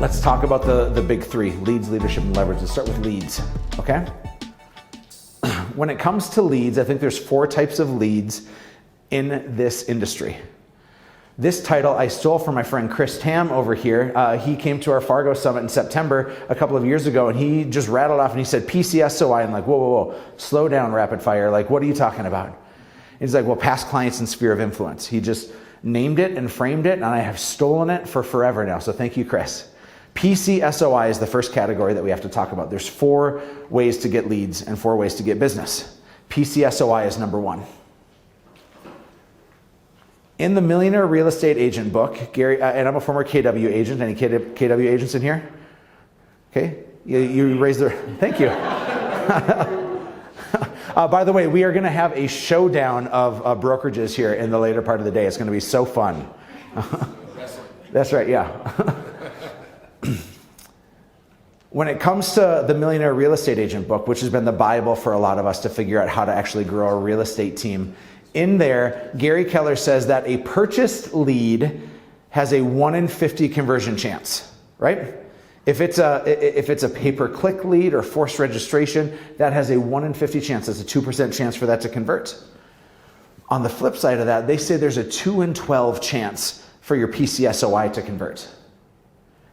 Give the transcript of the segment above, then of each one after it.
Let's talk about the big three: leads, leadership, and leverage. Let's start with leads, okay? When it comes to leads, I think there's 4 types of leads in this industry. This title I stole from my friend Chris Tam over here. He came to our Fargo Summit in September a couple of years ago, and he just rattled off and he said, PCSOI. I'm like, whoa, slow down, rapid fire. Like, what are you talking about? And he's like, well, past clients and sphere of influence. He just named it and framed it, and I have stolen it for forever now. So thank you, Chris. PCSOI is the first category that we have to talk about. There's 4 ways to get leads and 4 ways to get business. PCSOI is number 1. In the Millionaire Real Estate Agent book, Gary, and I'm a former KW agent. Any KW agents in here? Okay, you raised their, thank you. By the way, we are going to have a showdown of brokerages here in the later part of the day. It's going to be so fun. That's right, yeah. When it comes to the Millionaire Real Estate Agent book, which has been the Bible for a lot of us to figure out how to actually grow a real estate team, in there, Gary Keller says that a purchased lead has a 1 in 50 conversion chance, right? If it's a pay-per-click lead or forced registration, that has a 1 in 50 chance. That's a 2% chance for that to convert. On the flip side of that, they say there's a 2 in 12 chance for your PCSOI to convert.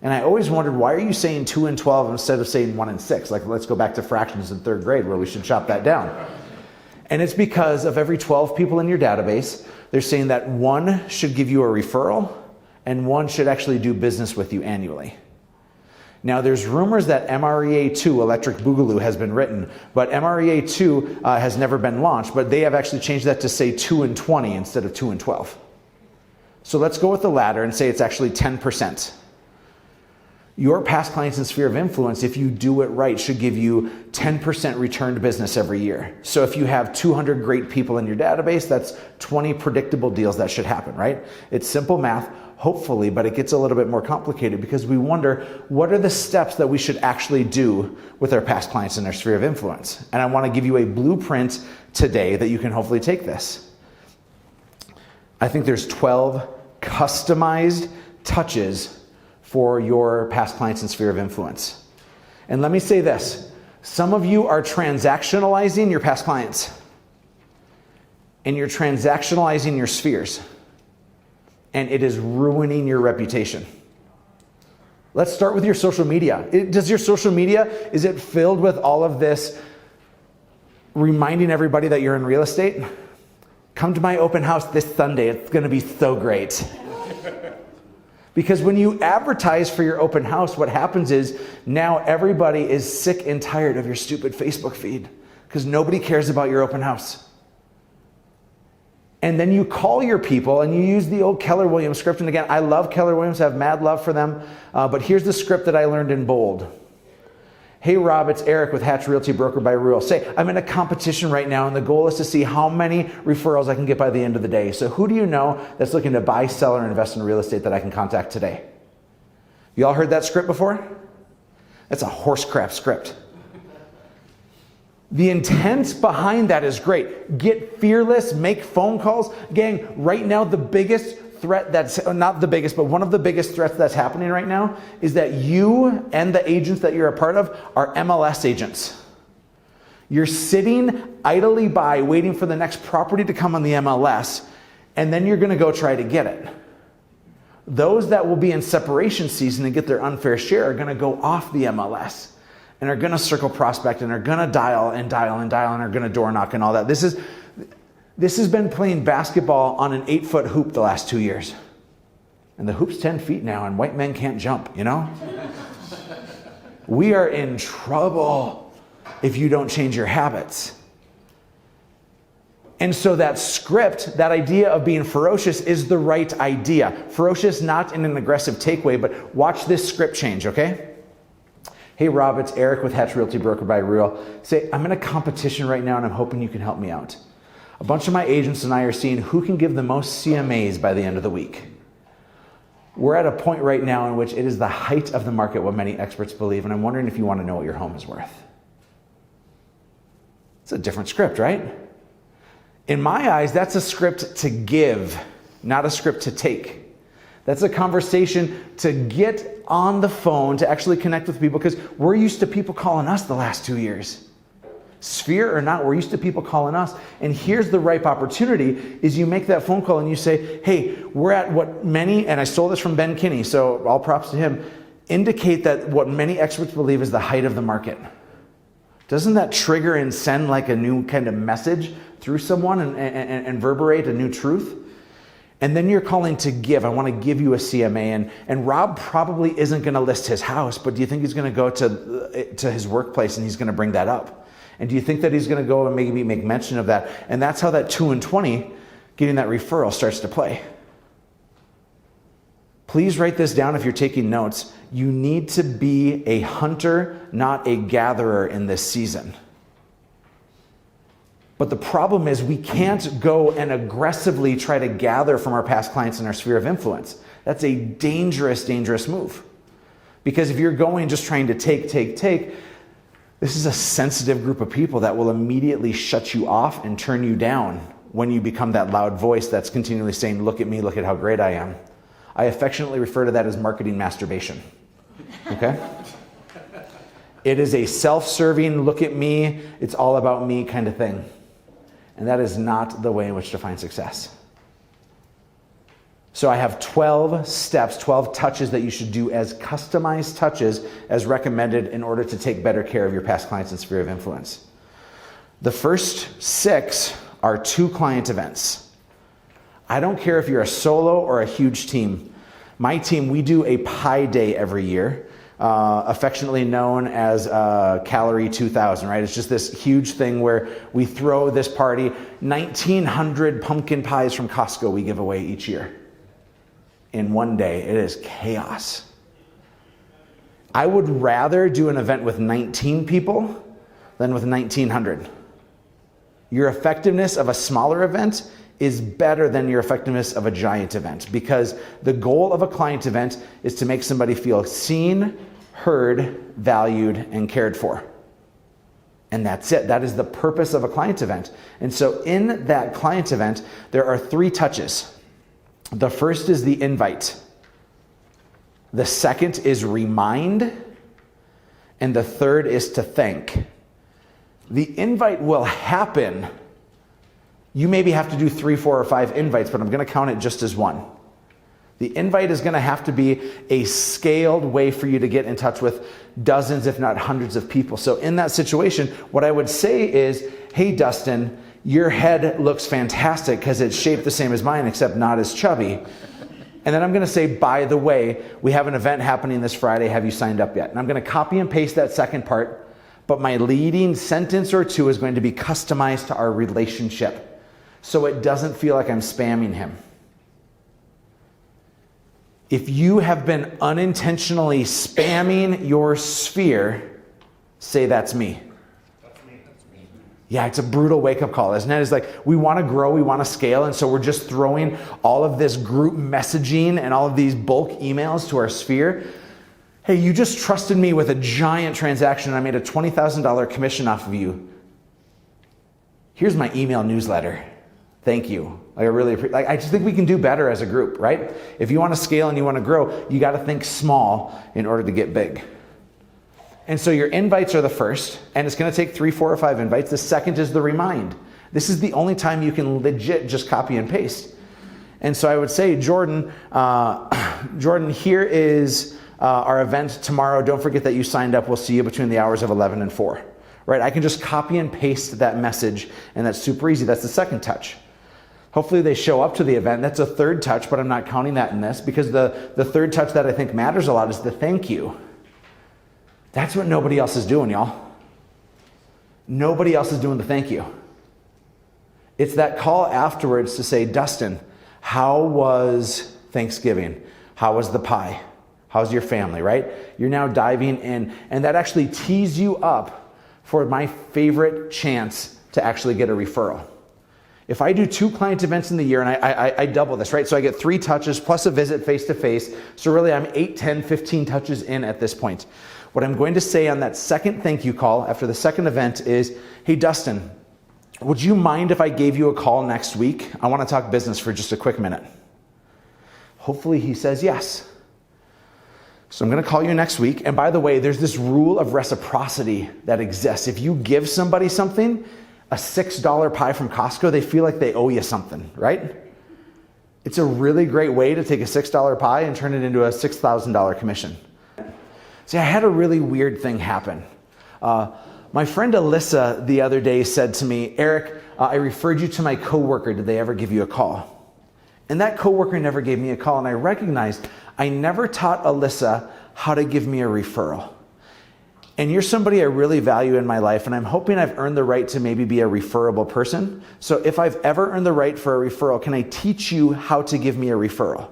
And I always wondered, why are you saying 2 in 12 instead of saying 1 in 6? Like, let's go back to fractions in 3rd grade where we should chop that down. And it's because of every 12 people in your database, they're saying that 1 should give you a referral and 1 should actually do business with you annually. Now, there's rumors that MREA2, Electric Boogaloo, has been written, but MREA2 has never been launched, but they have actually changed that to say 2 in 20 instead of 2 in 12. So let's go with the latter and say it's actually 10%. Your past clients and sphere of influence, if you do it right, should give you 10% returned business every year. So if you have 200 great people in your database, that's 20 predictable deals that should happen, right? It's simple math, hopefully, but it gets a little bit more complicated because we wonder, what are the steps that we should actually do with our past clients in their sphere of influence? And I want to give you a blueprint today that you can hopefully take this. I think there's 12 customized touches for your past clients and sphere of influence. And let me say this, some of you are transactionalizing your past clients and you're transactionalizing your spheres, and it is ruining your reputation. Let's start with your social media. Does your social media, is it filled with all of this reminding everybody that you're in real estate? Come to my open house this Sunday, it's gonna be so great. Because when you advertise for your open house, what happens is now everybody is sick and tired of your stupid Facebook feed because nobody cares about your open house. And then you call your people and you use the old Keller Williams script. And again, I love Keller Williams, I have mad love for them. But here's the script that I learned in bold. Hey Rob, it's Erik with Hatch Realty, broker by Rule. Say, I'm in a competition right now and the goal is to see how many referrals I can get by the end of the day. So who do you know that's looking to buy, sell, or invest in real estate that I can contact today? You all heard that script before? That's a horse crap script. The intent behind that is great. Get fearless, make phone calls. Gang, right now the biggest threat that's, not the biggest, but one of the biggest threats that's happening right now is that you and the agents that you're a part of are MLS agents. You're sitting idly by waiting for the next property to come on the MLS, and then you're gonna go try to get it. Those that will be in separation season and get their unfair share are gonna go off the MLS and are gonna circle prospect and are gonna dial and are gonna door knock and all that. This has been playing basketball on an 8-foot hoop the last 2 years. And the hoop's 10 feet now and white men can't jump, you know? We are in trouble if you don't change your habits. And so that script, that idea of being ferocious is the right idea. Ferocious not in an aggressive takeaway, but watch this script change, okay? Hey Rob, it's Erik with Hatch Realty, broker by Rule. Say, I'm in a competition right now and I'm hoping you can help me out. A bunch of my agents and I are seeing who can give the most CMAs by the end of the week. We're at a point right now in which it is the height of the market, what many experts believe, and I'm wondering if you want to know what your home is worth. It's a different script, right? In my eyes, that's a script to give, not a script to take. That's a conversation to get on the phone, to actually connect with people, because we're used to people calling us the last 2 years. Sphere or not, we're used to people calling us. And here's the ripe opportunity, is you make that phone call and you say, hey, we're at what many, and I stole this from Ben Kinney, so all props to him, indicate that what many experts believe is the height of the market. Doesn't that trigger and send like a new kind of message through someone and reverberate a new truth? And then you're calling to give. I want to give you a CMA. And Rob probably isn't going to list his house, but do you think he's going to go to his workplace and he's going to bring that up? And do you think that he's going to go and maybe make mention of that? And that's how that 2 and 20, getting that referral, starts to play. Please write this down if you're taking notes. You need to be a hunter, not a gatherer in this season. But the problem is we can't go and aggressively try to gather from our past clients in our sphere of influence. That's a dangerous, dangerous move. Because if you're going just trying to take, this is a sensitive group of people that will immediately shut you off and turn you down when you become that loud voice that's continually saying, look at me, look at how great I am. I affectionately refer to that as marketing masturbation. Okay? It is a self-serving, look at me, it's all about me kind of thing. And that is not the way in which to find success. So I have 12 steps, 12 touches that you should do as customized touches as recommended in order to take better care of your past clients and sphere of influence. The first 6 are 2 client events. I don't care if you're a solo or a huge team. My team, we do a pie day every year, affectionately known as Calorie 2000, right? It's just this huge thing where we throw this party, 1,900 pumpkin pies from Costco we give away each year. In one day, it is chaos. I would rather do an event with 19 people than with 1,900. Your effectiveness of a smaller event is better than your effectiveness of a giant event, because the goal of a client event is to make somebody feel seen, heard, valued, and cared for. And that's it. That is the purpose of a client event. And so in that client event, there are 3 touches. The first is the invite. The second is remind. And the third is to thank. The invite will happen. You maybe have to do 3, 4, or 5 invites, but I'm going to count it just as one. The invite is going to have to be a scaled way for you to get in touch with dozens, if not hundreds of people. So in that situation, what I would say is, hey, Dustin, your head looks fantastic because it's shaped the same as mine, except not as chubby. And then I'm going to say, by the way, we have an event happening this Friday. Have you signed up yet? And I'm going to copy and paste that second part, but my leading sentence or 2 is going to be customized to our relationship, so it doesn't feel like I'm spamming him. If you have been unintentionally spamming your sphere, say, that's me. Yeah, it's a brutal wake-up call, isn't it? It's like, we want to grow, we want to scale, and so we're just throwing all of this group messaging and all of these bulk emails to our sphere. Hey, you just trusted me with a giant transaction and I made a $20,000 commission off of you. Here's my email newsletter. Thank you. I really appreciate. I just think we can do better as a group, right? If you want to scale and you want to grow, you got to think small in order to get big. And so your invites are the first, and it's going to take 3, 4, or 5 invites. The second is the remind. This is the only time you can legit just copy and paste. And so I would say, Jordan, here is our event tomorrow. Don't forget that you signed up. We'll see you between the hours of 11 and 4. Right? I can just copy and paste that message, and that's super easy. That's the second touch. Hopefully they show up to the event. That's a third touch, but I'm not counting that in this, because the third touch that I think matters a lot is the thank you. That's what nobody else is doing, y'all. Nobody else is doing the thank you. It's that call afterwards to say, Dustin, how was Thanksgiving? How was the pie? How's your family, right? You're now diving in, and that actually tees you up for my favorite chance to actually get a referral. If I do 2 client events in the year, and I double this, right? So I get 3 touches plus a visit face-to-face. So really I'm 8, 10, 15 touches in at this point. What I'm going to say on that second thank you call after the second event is, hey, Dustin, would you mind if I gave you a call next week? I want to talk business for just a quick minute. Hopefully he says yes. So I'm going to call you next week. And by the way, there's this rule of reciprocity that exists. If you give somebody something, a $6 pie from Costco, they feel like they owe you something, right? It's a really great way to take a $6 pie and turn it into a $6,000 commission. See, I had a really weird thing happen. My friend Alyssa the other day said to me, Eric, I referred you to my coworker. Did they ever give you a call? And that coworker never gave me a call, and I recognized I never taught Alyssa how to give me a referral. And you're somebody I really value in my life, and I'm hoping I've earned the right to maybe be a referable person. So if I've ever earned the right for a referral, can I teach you how to give me a referral?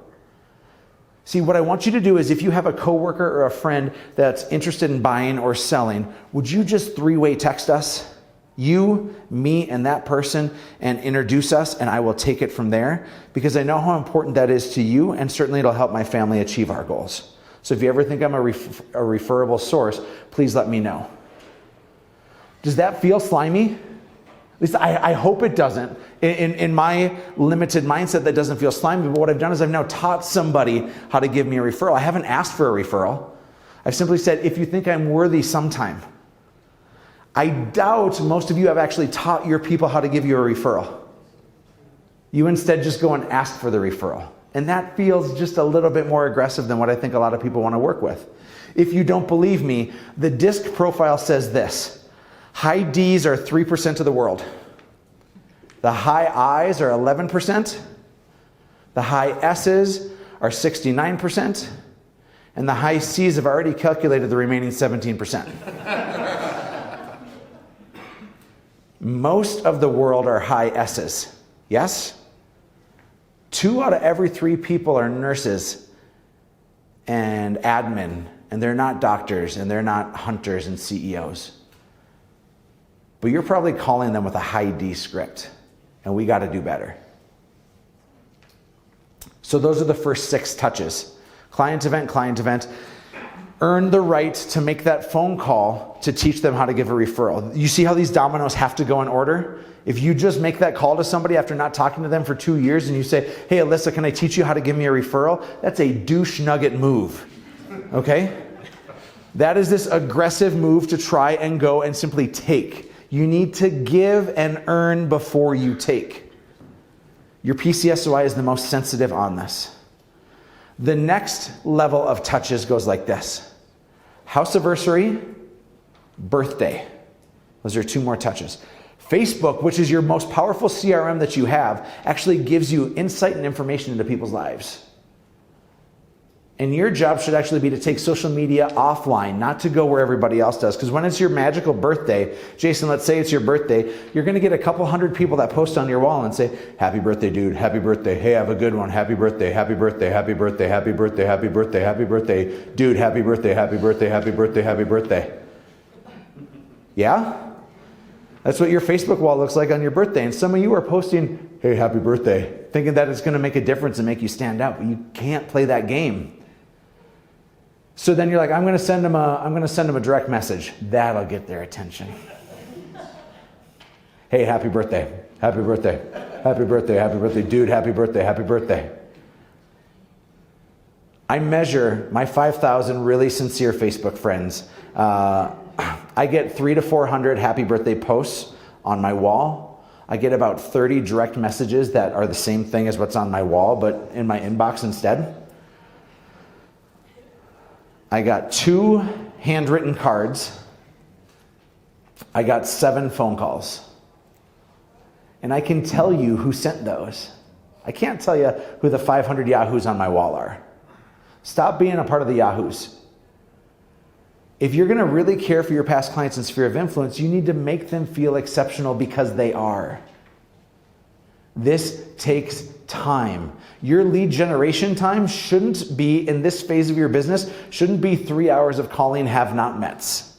See, what I want you to do is if you have a coworker or a friend that's interested in buying or selling, would you just three-way text us? You, me, and that person, and introduce us, and I will take it from there, because I know how important that is to you, and certainly it'll help my family achieve our goals. So if you ever think I'm a referable source, please let me know. Does that feel slimy? At least I hope it doesn't. In my limited mindset, that doesn't feel slimy, but what I've done is I've now taught somebody how to give me a referral. I haven't asked for a referral. I've simply said, if you think I'm worthy sometime. I doubt most of you have actually taught your people how to give you a referral. You instead just go and ask for the referral. And that feels just a little bit more aggressive than what I think a lot of people want to work with. If you don't believe me, the DISC profile says this: high Ds are 3% of the world. The high Is are 11%. The high S's are 69%. And the high C's have already calculated the remaining 17%. Most of the world are high S's. Yes? 2 out of every 3 people are nurses and admin, and they're not doctors, and they're not hunters and CEOs. But you're probably calling them with a high D script, and we got to do better. So those are the first 6 touches. Client event. Earn the right to make that phone call to teach them how to give a referral. You see how these dominoes have to go in order? If you just make that call to somebody after not talking to them for 2 years and you say, hey, Alyssa, can I teach you how to give me a referral? That's a douche nugget move, okay? That is this aggressive move to try and go and simply take. You need to give and earn before you take. Your PCSOI is the most sensitive on this. The next level of touches goes like this: house anniversary, birthday. Those are 2 more touches. Facebook, which is your most powerful CRM that you have, actually gives you insight and information into people's lives. And your job should actually be to take social media offline, not to go where everybody else does. Because when it's your magical birthday, Jason, let's say it's your birthday, you're going to get a couple hundred people that post on your wall and say, happy birthday, dude, happy birthday, hey, have a good one, happy birthday, happy birthday, happy birthday, happy birthday, happy birthday, happy birthday, dude, happy birthday, happy birthday, happy birthday, happy birthday. Yeah? That's what your Facebook wall looks like on your birthday. And some of you are posting, hey, happy birthday, thinking that it's going to make a difference and make you stand out. But you can't play that game. So then you're like, I'm going to send them a direct message. That'll get their attention. Hey, happy birthday. Happy birthday. Happy birthday. Happy birthday. Dude, happy birthday. Happy birthday. I measure my 5,000 really sincere Facebook friends. I get 300 to 400 happy birthday posts on my wall. I get about 30 direct messages that are the same thing as what's on my wall, but in my inbox instead. I got 2 handwritten cards. I got 7 phone calls. And I can tell you who sent those. I can't tell you who the 500 Yahoos on my wall are. Stop being a part of the Yahoos. If you're going to really care for your past clients and sphere of influence, you need to make them feel exceptional because they are. This takes time. Your lead generation time shouldn't be, in this phase of your business, shouldn't be 3 hours of calling have not mets.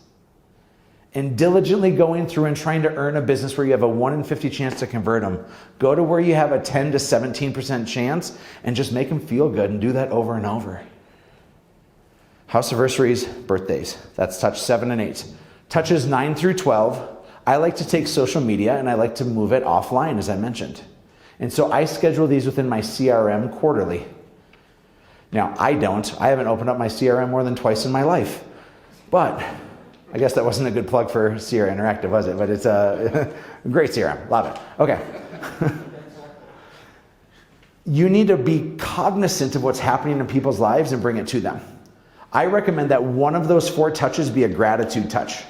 And diligently going through and trying to earn a business where you have a 1 in 50 chance to convert them. Go to where you have a 10 to 17% chance and just make them feel good and do that over and over. House anniversaries, birthdays. That's touch 7 and 8. Touches 9 through 12. I like to take social media and I like to move it offline, as I mentioned. And so I schedule these within my CRM quarterly. Now, I don't. I haven't opened up my CRM more than twice in my life. But I guess that wasn't a good plug for Sierra Interactive, was it? But it's a great CRM. Love it. Okay. You need to be cognizant of what's happening in people's lives and bring it to them. I recommend that one of those 4 touches be a gratitude touch.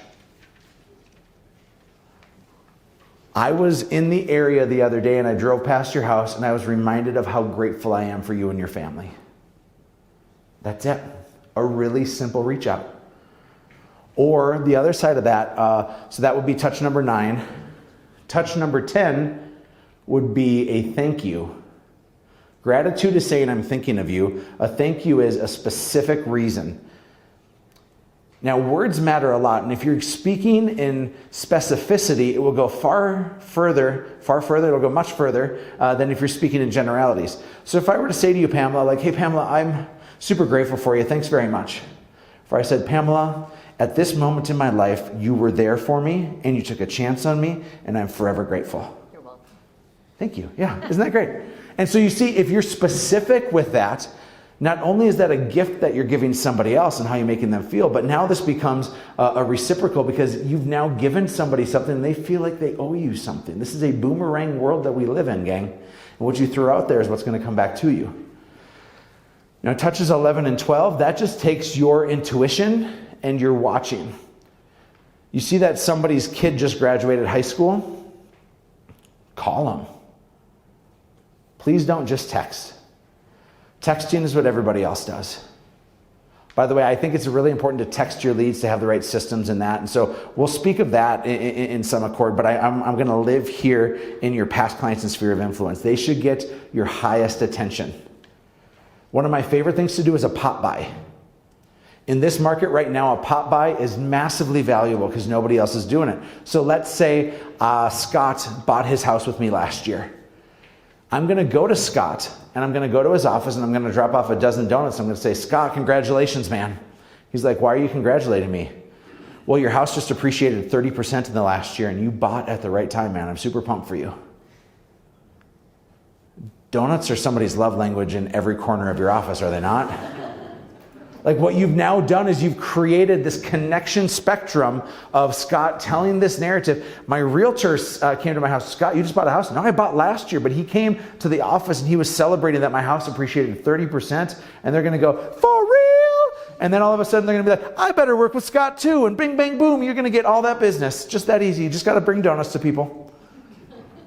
I was in the area the other day and I drove past your house and I was reminded of how grateful I am for you and your family. That's it. A really simple reach out. Or the other side of that, so that would be touch number 9. Touch number 10 would be a thank you. Gratitude is saying I'm thinking of you. A thank you is a specific reason. Now, words matter a lot, and if you're speaking in specificity, it will go far further, it'll go much further than if you're speaking in generalities. So if I were to say to you, Pamela, like, hey, Pamela, I'm super grateful for you. Thanks very much. If I said, Pamela, at this moment in my life, you were there for me, and you took a chance on me, and I'm forever grateful. You're welcome. Thank you. Yeah, isn't that great? And so you see, if you're specific with that, not only is that a gift that you're giving somebody else and how you're making them feel, but now this becomes a reciprocal because you've now given somebody something and they feel like they owe you something. This is a boomerang world that we live in, gang. And what you throw out there is what's going to come back to you. Now, touches 11 and 12, that just takes your intuition and your watching. You see that somebody's kid just graduated high school? Call them. Please don't just text. Texting is what everybody else does. By the way, I think it's really important to text your leads to have the right systems in that. And so we'll speak of that in some accord, but I'm going to live here in your past clients and sphere of influence. They should get your highest attention. One of my favorite things to do is a pop by. In this market right now, a pop by is massively valuable because nobody else is doing it. So let's say Scott bought his house with me last year. I'm going to go to Scott and I'm going to go to his office and I'm going to drop off a dozen donuts. I'm going to say, Scott, congratulations, man. He's like, why are you congratulating me? Well, your house just appreciated 30% in the last year and you bought at the right time, man. I'm super pumped for you. Donuts are somebody's love language in every corner of your office, are they not? Like what you've now done is you've created this connection spectrum of Scott telling this narrative. My realtor came to my house. Scott, you just bought a house? No, I bought last year, but he came to the office and he was celebrating that my house appreciated 30%. And they're going to go, for real? And then all of a sudden they're going to be like, I better work with Scott too. And bing, bang, boom, you're going to get all that business. Just that easy. You just got to bring donuts to people.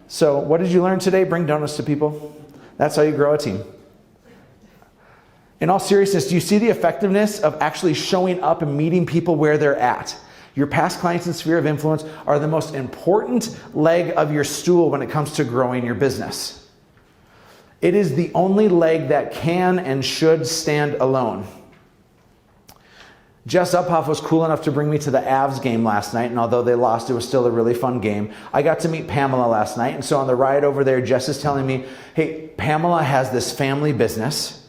So what did you learn today? Bring donuts to people. That's how you grow a team. In all seriousness, do you see the effectiveness of actually showing up and meeting people where they're at? Your past clients and sphere of influence are the most important leg of your stool when it comes to growing your business. It is the only leg that can and should stand alone. Jess Uphoff was cool enough to bring me to the Avs game last night, and although they lost, it was still a really fun game. I got to meet Pamela last night, and so on the ride over there, Jess is telling me, hey, Pamela has this family business,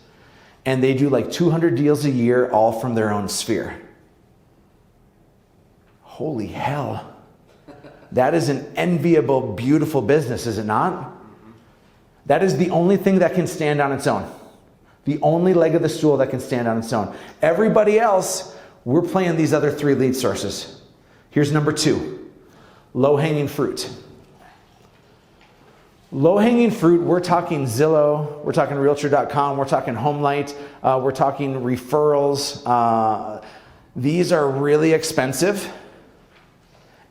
and they do like 200 deals a year, all from their own sphere. Holy hell. That is an enviable, beautiful business, is it not? That is the only thing that can stand on its own. The only leg of the stool that can stand on its own. Everybody else, we're playing these other 3 lead sources. Here's number 2, low-hanging fruit. Low-hanging fruit, we're talking Zillow, we're talking Realtor.com, we're talking HomeLight, we're talking referrals. These are really expensive.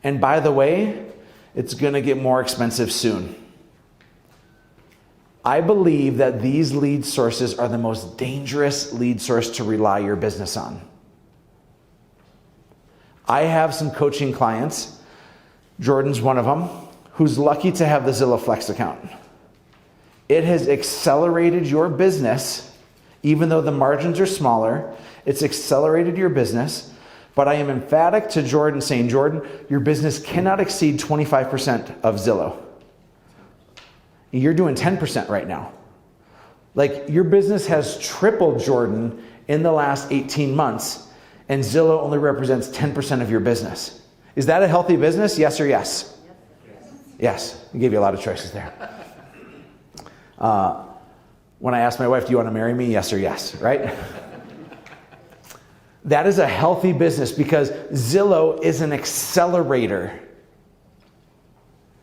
And by the way, it's going to get more expensive soon. I believe that these lead sources are the most dangerous lead source to rely your business on. I have some coaching clients, Jordan's one of them, who's lucky to have the Zillow Flex account. It has accelerated your business, even though the margins are smaller, it's accelerated your business. But I am emphatic to Jordan saying, Jordan, your business cannot exceed 25% of Zillow. You're doing 10% right now. Like your business has tripled, Jordan, in the last 18 months, and Zillow only represents 10% of your business. Is that a healthy business? Yes or yes? Yes, I gave you a lot of choices there. when I ask my wife, do you want to marry me? Yes or yes, right? That is a healthy business because Zillow is an accelerator.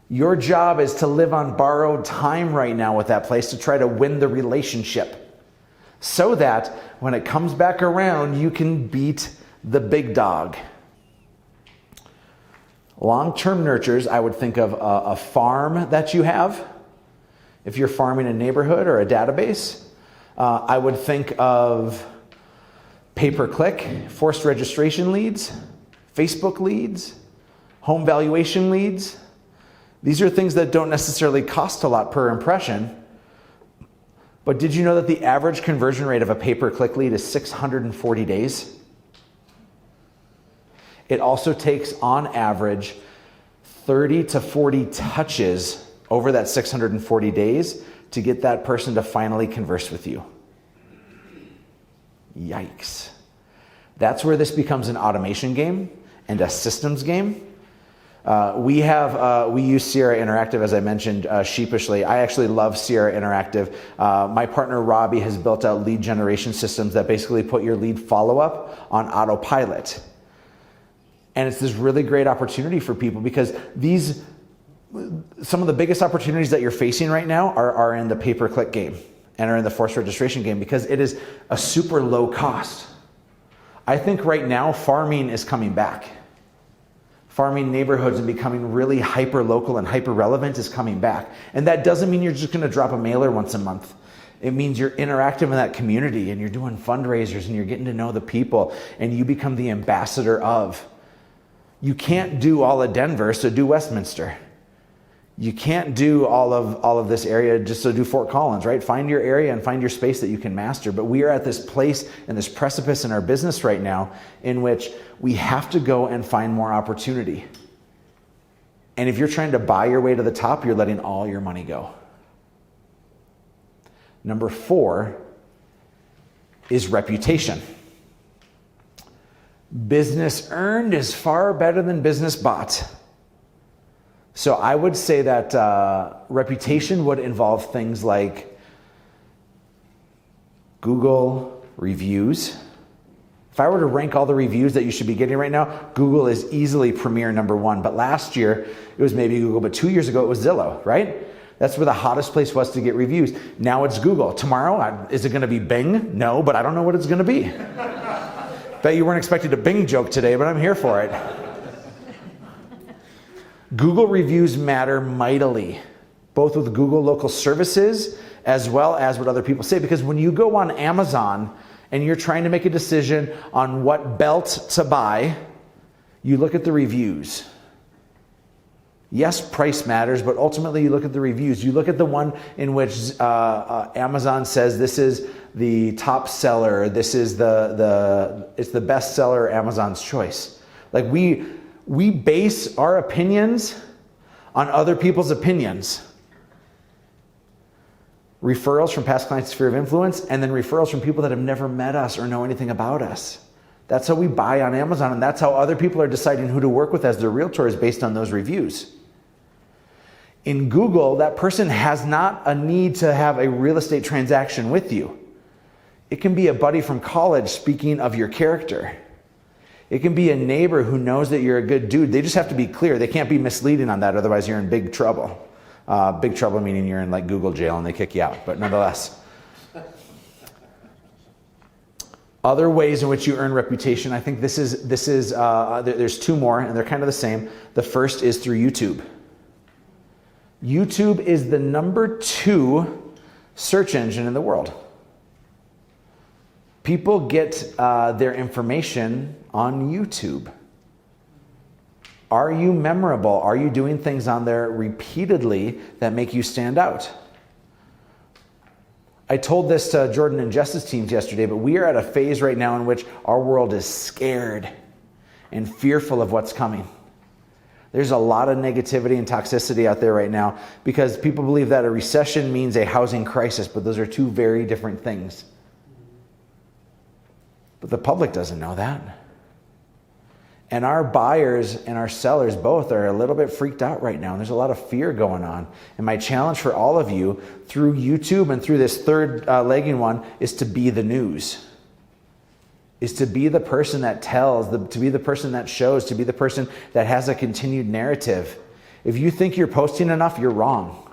Your job is to live on borrowed time right now with that place to try to win the relationship so that when it comes back around, you can beat the big dog. Long-term nurtures, I would think of a farm that you have. If you're farming a neighborhood or a database, I would think of pay-per-click, forced registration leads, Facebook leads, home valuation leads. These are things that don't necessarily cost a lot per impression. But did you know that the average conversion rate of a pay-per-click lead is 640 days? It also takes, on average, 30 to 40 touches over that 640 days to get that person to finally converse with you. Yikes. That's where this becomes an automation game and a systems game. We use Sierra Interactive, as I mentioned sheepishly. I actually love Sierra Interactive. My partner Robbie has built out lead generation systems that basically put your lead follow-up on autopilot. And it's this really great opportunity for people because some of the biggest opportunities that you're facing right now are in the pay-per-click game and are in the forced registration game because it is a super low cost. I think right now farming is coming back. Farming neighborhoods and becoming really hyper-local and hyper-relevant is coming back. And that doesn't mean you're just going to drop a mailer once a month. It means you're interactive in that community and you're doing fundraisers and you're getting to know the people and you become the ambassador of. You can't do all of Denver, so do Westminster. You can't do all of this area, just so do Fort Collins, right? Find your area and find your space that you can master. But we are at this place and this precipice in our business right now in which we have to go and find more opportunity. And if you're trying to buy your way to the top, you're letting all your money go. Number 4 is reputation. Business earned is far better than business bought. So I would say that reputation would involve things like Google reviews. If I were to rank all the reviews that you should be getting right now, Google is easily premier number 1. But last year, it was maybe Google, but 2 years ago, it was Zillow, right? That's where the hottest place was to get reviews. Now it's Google. Tomorrow, is it going to be Bing? No, but I don't know what it's going to be. Bet you weren't expecting a Bing joke today, but I'm here for it. Google reviews matter mightily, both with Google local services as well as what other people say. Because when you go on Amazon and you're trying to make a decision on what belt to buy, you look at the reviews. Yes, price matters, but ultimately you look at the reviews. You look at the one in which Amazon says this is the top seller, this is it's the best seller, Amazon's choice. Like we base our opinions on other people's opinions. Referrals from past clients' sphere of influence, and then referrals from people that have never met us or know anything about us. That's how we buy on Amazon, and that's how other people are deciding who to work with as their realtor is based on those reviews. In Google, that person has not a need to have a real estate transaction with you. It can be a buddy from college speaking of your character. It can be a neighbor who knows that you're a good dude. They just have to be clear. They can't be misleading on that, otherwise you're in big trouble. Big trouble meaning you're in like Google jail and they kick you out, but nonetheless. Other ways in which you earn reputation, I think there's 2 more and they're kind of the same. The first is through YouTube. YouTube is the number 2 search engine in the world. People get their information on YouTube. Are you memorable? Are you doing things on there repeatedly that make you stand out? I told this to Jordan and Jess's teams yesterday, but we are at a phase right now in which our world is scared and fearful of what's coming. There's a lot of negativity and toxicity out there right now because people believe that a recession means a housing crisis, but those are 2 very different things. But the public doesn't know that. And our buyers and our sellers both are a little bit freaked out right now. And there's a lot of fear going on. And my challenge for all of you through YouTube and through this third legging one is to be the news. Is to be the person that tells, to be the person that shows, to be the person that has a continued narrative. If you think you're posting enough, you're wrong.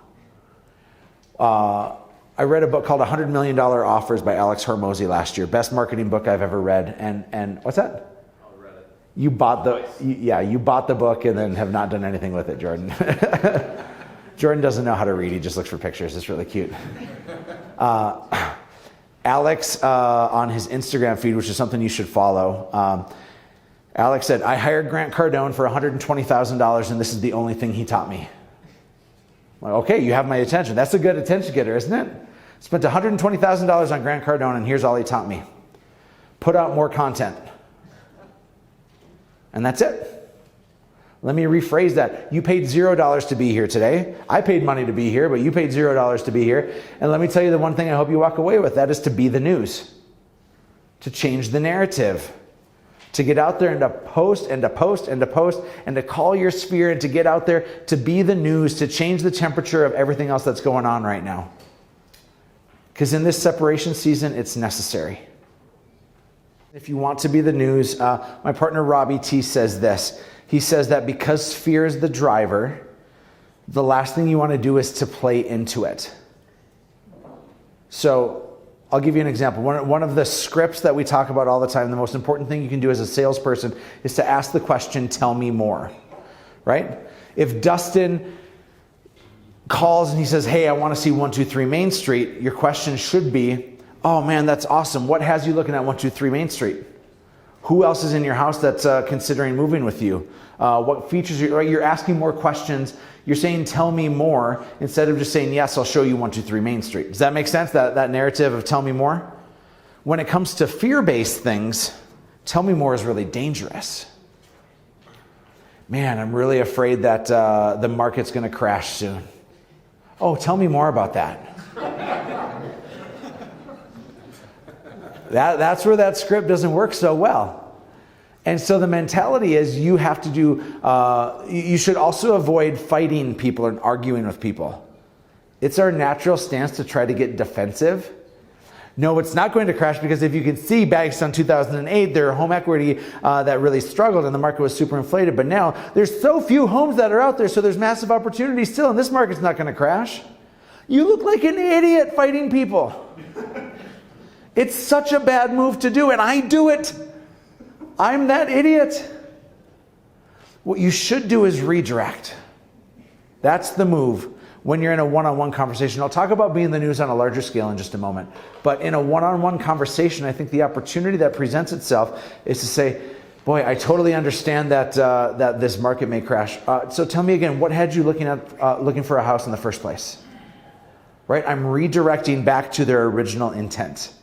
I read a book called $100 Million Offers by Alex Hormozy last year. Best marketing book I've ever read. And what's that? You bought the book and then have not done anything with it, Jordan. Jordan doesn't know how to read. He just looks for pictures. It's really cute. Alex, on his Instagram feed, which is something you should follow, Alex said, I hired Grant Cardone for $120,000 and this is the only thing he taught me. Well, okay, you have my attention. That's a good attention getter, isn't it? Spent $120,000 on Grant Cardone and here's all he taught me. Put out more content. And that's it. Let me rephrase that. You paid $0 to be here today. I paid money to be here, but you paid $0 to be here. And let me tell you the one thing I hope you walk away with. That is to be the news. To change the narrative. To get out there and to post and to post and to post and to call your sphere and to get out there to be the news, to change the temperature of everything else that's going on right now. Because in this separation season, it's necessary. If you want to be the news, my partner Robbie T says this. He says that because fear is the driver, the last thing you want to do is to play into it. So I'll give you an example. One of the scripts that we talk about all the time, the most important thing you can do as a salesperson is to ask the question, tell me more, right? If Dustin calls and he says, hey, I want to see 123 Main Street, your question should be, oh man, that's awesome. What has you looking at 123 Main Street? Who else is in your house that's considering moving with you? What features you're asking more questions. You're saying, tell me more, instead of just saying, yes, I'll show you 123 Main Street. Does that make sense, that narrative of tell me more? When it comes to fear-based things, tell me more is really dangerous. Man, I'm really afraid that the market's going to crash soon. Oh, tell me more about that. That's where that script doesn't work so well. And so the mentality is you have to do, you should also avoid fighting people and arguing with people. It's our natural stance to try to get defensive. No, it's not going to crash because if you can see back in 2008, there were home equity that really struggled and the market was super inflated. But now there's so few homes that are out there, so there's massive opportunity still, and this market's not going to crash. You look like an idiot fighting people. It's such a bad move to do, and I do it. I'm that idiot. What you should do is redirect. That's the move when you're in a one-on-one conversation. I'll talk about being the news on a larger scale in just a moment. But in a one-on-one conversation, I think the opportunity that presents itself is to say, boy, I totally understand that that this market may crash. So tell me again, what had you looking for a house in the first place? Right? I'm redirecting back to their original intent.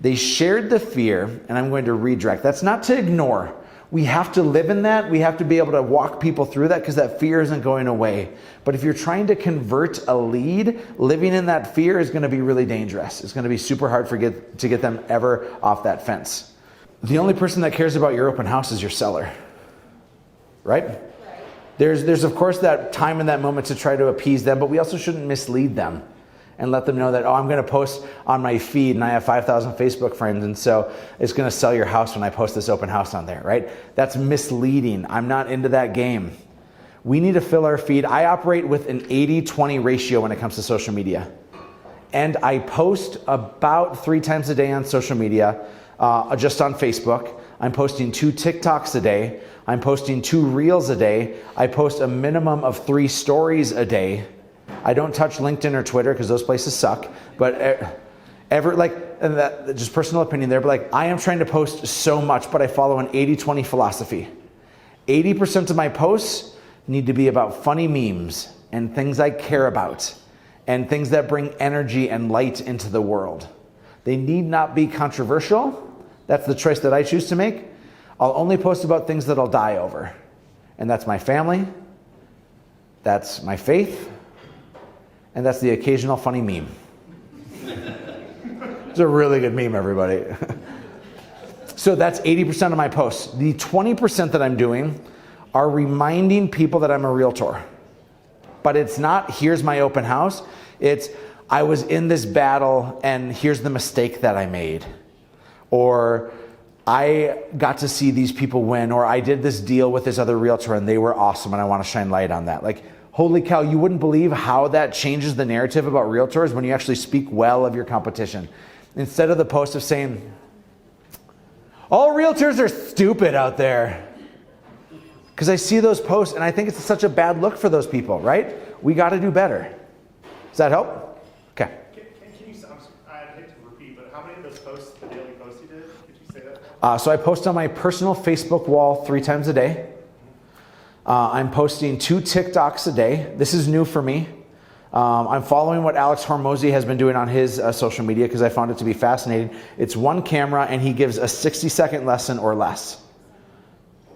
They shared the fear, and I'm going to redirect. That's not to ignore. We have to live in that. We have to be able to walk people through that because that fear isn't going away. But if you're trying to convert a lead, living in that fear is going to be really dangerous. It's going to be super hard to get them ever off that fence. The only person that cares about your open house is your seller, right? There's of course that time in that moment to try to appease them, but we also shouldn't mislead them and let them know that, oh, I'm going to post on my feed and I have 5,000 Facebook friends and so it's going to sell your house when I post this open house on there, right? That's misleading. I'm not into that game. We need to fill our feed. I operate with an 80-20 ratio when it comes to social media. And I post about 3 times a day on social media, just on Facebook. I'm posting 2 TikToks a day. I'm posting 2 Reels a day. I post a minimum of 3 stories a day. I don't touch LinkedIn or Twitter because those places suck. But just personal opinion there, but I am trying to post so much, but I follow an 80-20 philosophy. 80% of my posts need to be about funny memes and things I care about and things that bring energy and light into the world. They need not be controversial. That's the choice that I choose to make. I'll only post about things that I'll die over. And that's my family, that's my faith, and that's the occasional funny meme. It's a really good meme, everybody. So that's 80% of my posts. The 20% that I'm doing are reminding people that I'm a realtor. But it's not, here's my open house. It's, I was in this battle and here's the mistake that I made. Or I got to see these people win, or I did this deal with this other realtor and they were awesome and I want to shine light on that. Like, holy cow, you wouldn't believe how that changes the narrative about realtors when you actually speak well of your competition. Instead of the post of saying, all realtors are stupid out there. Because I see those posts and I think it's such a bad look for those people, right? We got to do better. Does that help? Okay. Can you, I hate to repeat, but how many of those posts, the daily posts you did? Could you say that? So I post on my personal Facebook wall 3 times a day. I'm posting 2 TikToks a day. This is new for me. I'm following what Alex Hormozy has been doing on his social media because I found it to be fascinating. It's 1 camera and he gives a 60-second lesson or less.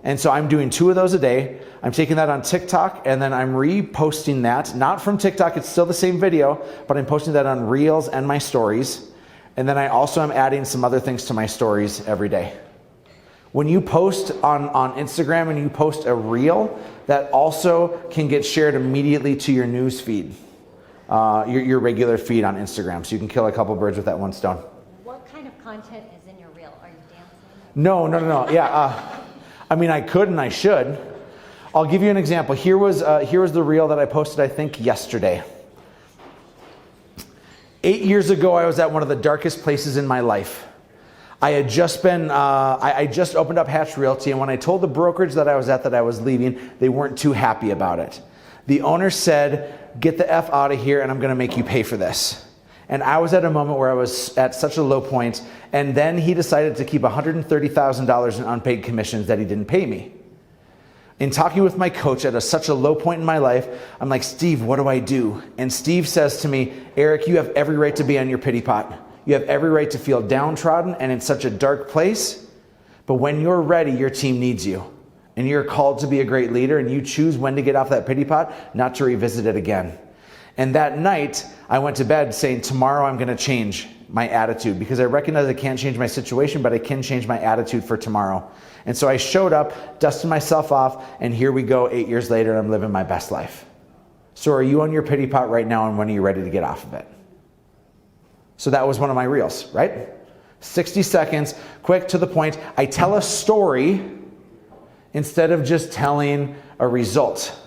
And so I'm doing 2 of those a day. I'm taking that on TikTok and then I'm reposting that. Not from TikTok, it's still the same video, but I'm posting that on Reels and my stories. And then I also am adding some other things to my stories every day. When you post on Instagram and you post a reel, that also can get shared immediately to your news feed, your regular feed on Instagram. So you can kill a couple birds with that one stone. What kind of content is in your reel? Are you dancing? No. Yeah, I mean, I could and I should. I'll give you an example. Here was the reel that I posted, I think, yesterday. 8 years ago, I was at one of the darkest places in my life. I had just been, I just opened up Hatch Realty, and when I told the brokerage that I was at that I was leaving, they weren't too happy about it. The owner said, get the F out of here and I'm gonna make you pay for this. And I was at a moment where I was at such a low point, and then he decided to keep $130,000 in unpaid commissions that he didn't pay me. In talking with my coach at such a low point in my life, I'm like, Steve, what do I do? And Steve says to me, Eric, you have every right to be on your pity pot. You have every right to feel downtrodden and in such a dark place. But when you're ready, your team needs you. And you're called to be a great leader, and you choose when to get off that pity pot, not to revisit it again. And that night, I went to bed saying, tomorrow I'm going to change my attitude, because I recognize I can't change my situation, but I can change my attitude for tomorrow. And so I showed up, dusted myself off, and here we go 8 years later, and I'm living my best life. So are you on your pity pot right now, and when are you ready to get off of it? So that was one of my reels, right? 60 seconds, quick, to the point. I tell a story instead of just telling a result.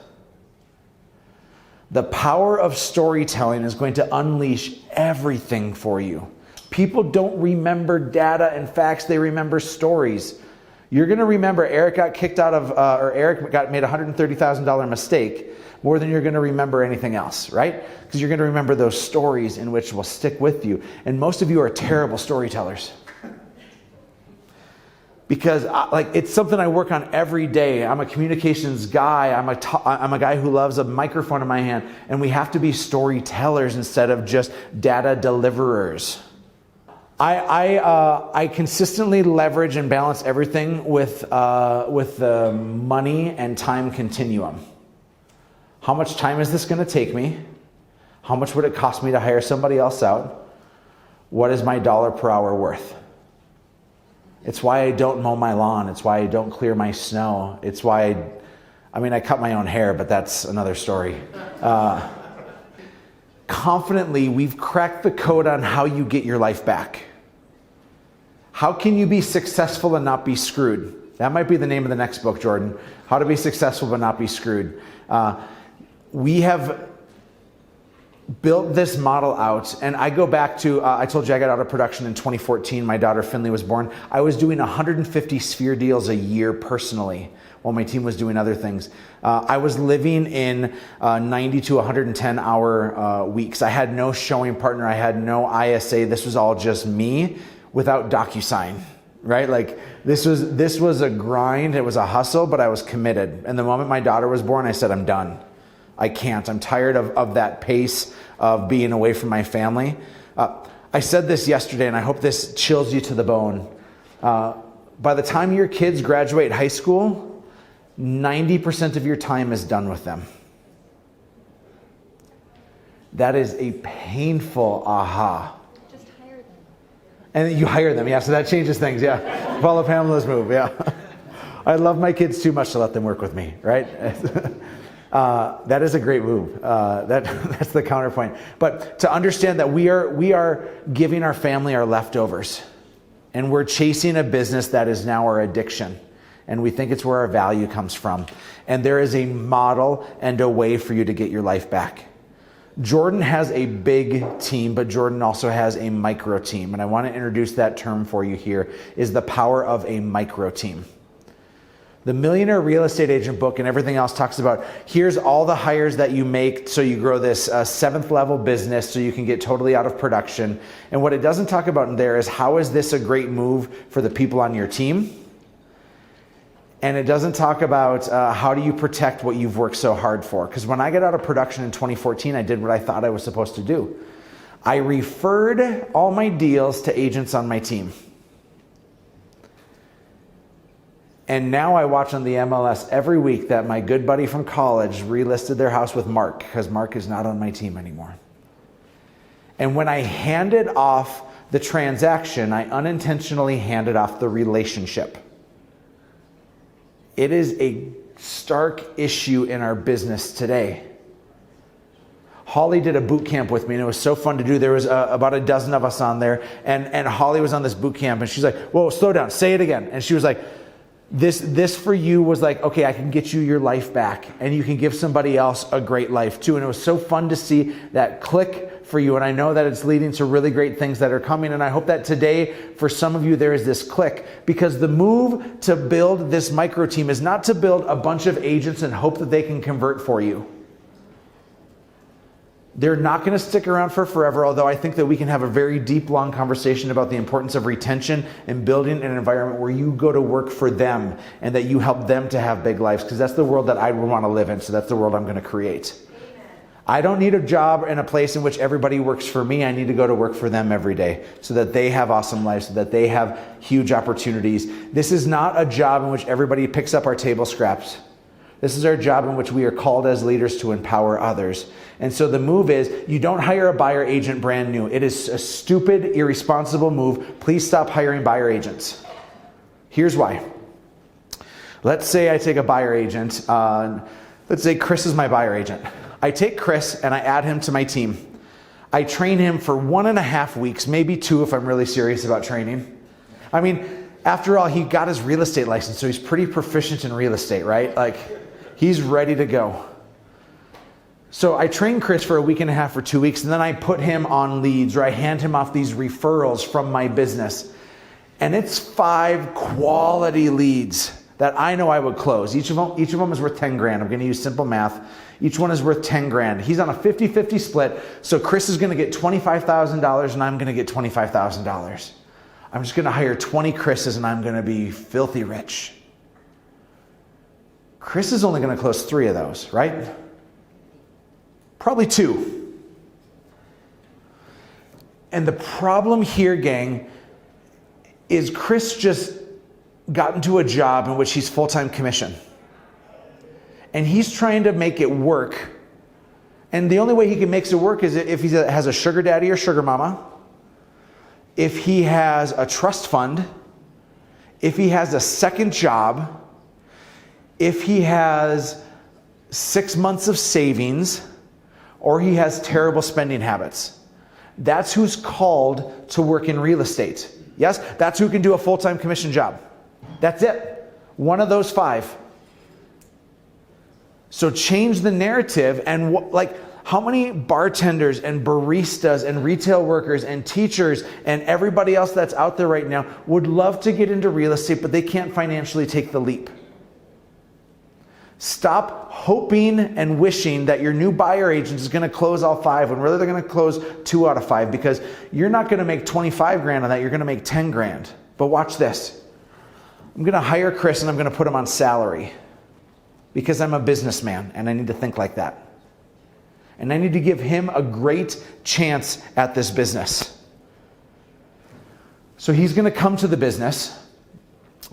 The power of storytelling is going to unleash everything for you. People don't remember data and facts, they remember stories. You're going to remember Eric got kicked out of, or Eric made a $130,000 mistake more than you're going to remember anything else, right? Because you're going to remember those stories in which will stick with you. And most of you are terrible storytellers. Because it's something I work on every day. I'm a communications guy. I'm a guy who loves a microphone in my hand. And we have to be storytellers instead of just data deliverers. I consistently leverage and balance everything with the money and time continuum. How much time is this going to take me? How much would it cost me to hire somebody else out? What is my dollar per hour worth? It's why I don't mow my lawn. It's why I don't clear my snow. It's why I cut my own hair, but that's another story. Confidently, we've cracked the code on how you get your life back. How can you be successful and not be screwed? That might be the name of the next book, Jordan. How to be successful but not be screwed. We have built this model out, and I go back to, I told you I got out of production in 2014. My daughter Finley was born. I was doing 150 sphere deals a year personally while my team was doing other things. I was living in 90 to 110 hour weeks. I had no showing partner. I had no ISA. This was all just me without DocuSign, right? Like this was a grind. It was a hustle, but I was committed. And the moment my daughter was born, I said, I'm done. I can't. I'm tired of that pace of being away from my family. I said this yesterday, and I hope this chills you to the bone. By the time your kids graduate high school, 90% of your time is done with them. That is a painful aha. Just hire them. And you hire them, yeah, so that changes things, yeah. Follow Pamela's move, yeah. I love my kids too much to let them work with me, right? That is a great move. That's the counterpoint. But to understand that we are giving our family our leftovers, and we're chasing a business that is now our addiction, and we think it's where our value comes from. And there is a model and a way for you to get your life back. Jordan has a big team, but Jordan also has a micro team. And I want to introduce that term for you here, is the power of a micro team. The Millionaire Real Estate Agent book and everything else talks about, here's all the hires that you make so you grow this 7th level business so you can get totally out of production. And what it doesn't talk about in there is, how is this a great move for the people on your team? And it doesn't talk about how do you protect what you've worked so hard for. Because when I got out of production in 2014, I did what I thought I was supposed to do. I referred all my deals to agents on my team. And now I watch on the MLS every week that my good buddy from college relisted their house with Mark, because Mark is not on my team anymore. And when I handed off the transaction, I unintentionally handed off the relationship. It is a stark issue in our business today. Holly did a boot camp with me, and it was so fun to do. There was about a dozen of us on there, and Holly was on this boot camp, and she's like, whoa, slow down, say it again. And she was like, this for you was like, okay, I can get you your life back, and you can give somebody else a great life too. And it was so fun to see that click for you. And I know that it's leading to really great things that are coming. And I hope that today, for some of you, there is this click, because the move to build this micro team is not to build a bunch of agents and hope that they can convert for you. They're not going to stick around for forever, although I think that we can have a very deep, long conversation about the importance of retention and building an environment where you go to work for them and that you help them to have big lives, because that's the world that I would want to live in. So that's the world I'm going to create. I don't need a job in a place in which everybody works for me. I need to go to work for them every day so that they have awesome lives, so that they have huge opportunities. This is not a job in which everybody picks up our table scraps. This is our job in which we are called as leaders to empower others. And so the move is, you don't hire a buyer agent brand new. It is a stupid, irresponsible move. Please stop hiring buyer agents. Here's why. Let's say I take a buyer agent. Let's say Chris is my buyer agent. I take Chris and I add him to my team. I train him for 1.5 weeks, maybe 2 if I'm really serious about training. I mean, after all, he got his real estate license, so he's pretty proficient in real estate, right? Like, he's ready to go. So I train Chris for 1.5 weeks or 2 weeks, and then I put him on leads, or I hand him off these referrals from my business. And it's 5 quality leads that I know I would close. Each of them is worth 10 grand. I'm going to use simple math. Each one is worth 10 grand. He's on a 50-50 split. So Chris is going to get $25,000 and I'm going to get $25,000. I'm just going to hire 20 Chris's and I'm going to be filthy rich. Chris is only going to close 3 of those, right? Probably 2. And the problem here, gang, is Chris just got into a job in which he's full-time commission. And he's trying to make it work. And the only way he can make it work is if he has a sugar daddy or sugar mama, if he has a trust fund, if he has a second job, if he has 6 months of savings, or he has terrible spending habits. That's who's called to work in real estate. Yes, that's who can do a full-time commission job. That's it. One of those 5. So change the narrative. And how many bartenders and baristas and retail workers and teachers and everybody else that's out there right now would love to get into real estate, but they can't financially take the leap? Stop hoping and wishing that your new buyer agent is going to close all 5 when really they're going to close 2 out of 5, because you're not going to make 25 grand on that. You're going to make 10 grand. But watch this. I'm going to hire Chris and I'm going to put him on salary because I'm a businessman and I need to think like that. And I need to give him a great chance at this business. So he's going to come to the business,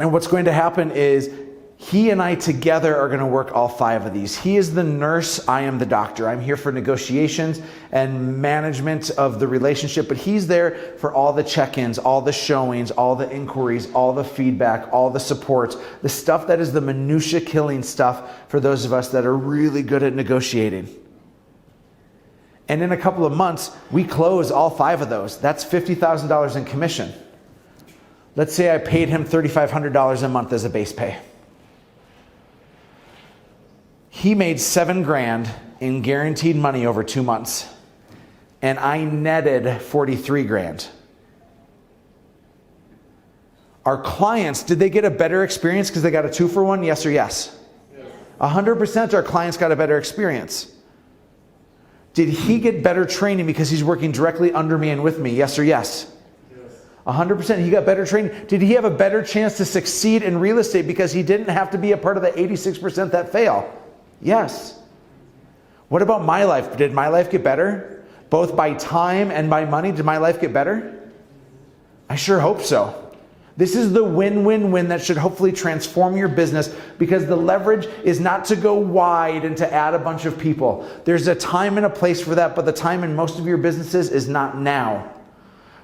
and what's going to happen is He and I together are going to work all 5 of these. He is the nurse. I am the doctor. I'm here for negotiations and management of the relationship, but he's there for all the check-ins, all the showings, all the inquiries, all the feedback, all the support, the stuff that is the minutia killing stuff for those of us that are really good at negotiating. And in a couple of months, we close all 5 of those. That's $50,000 in commission. Let's say I paid him $3,500 a month as a base pay. He made $7,000 in guaranteed money over 2 months, and I netted $43,000. Our clients, did they get a better experience because they got a 2-for-1? Yes or yes? 100% our clients got a better experience. Did he get better training because he's working directly under me and with me? Yes or yes? 100% he got better training. Did he have a better chance to succeed in real estate because he didn't have to be a part of the 86% that fail? Yes. What about my life? Did my life get better? Both by time and by money, did my life get better? I sure hope so. This is the win-win-win that should hopefully transform your business, because the leverage is not to go wide and to add a bunch of people. There's a time and a place for that, but the time in most of your businesses is not now.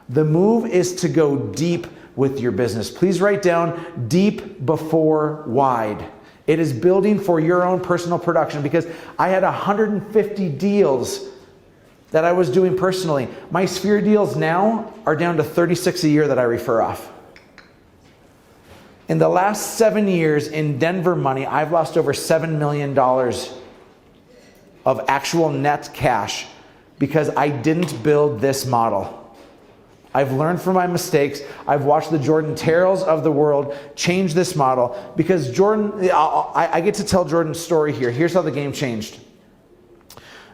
The move is to go deep with your business. Please write down deep before wide. It is building for your own personal production, because I had 150 deals that I was doing personally. My Sphere deals now are down to 36 a year that I refer off. In the last 7 years in Denver money, I've lost over $7 million of actual net cash because I didn't build this model. I've learned from my mistakes. I've watched the Jordan Terrells of the world change this model, because Jordan, I get to tell Jordan's story here. Here's how the game changed.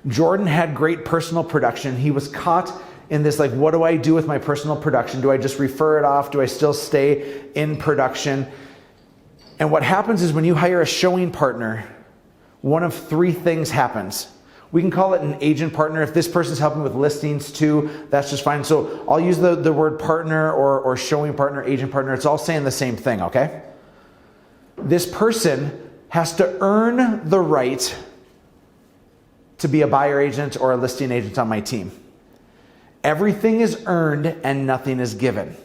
Jordan had great personal production. He was caught in this, like, what do I do with my personal production? Do I just refer it off? Do I still stay in production? And what happens is when you hire a showing partner, one of 3 things happens. We can call it an agent partner. If this person's helping with listings too, that's just fine. So I'll use the word partner or showing partner, agent partner. It's all saying the same thing, okay? This person has to earn the right to be a buyer agent or a listing agent on my team. Everything is earned and nothing is given.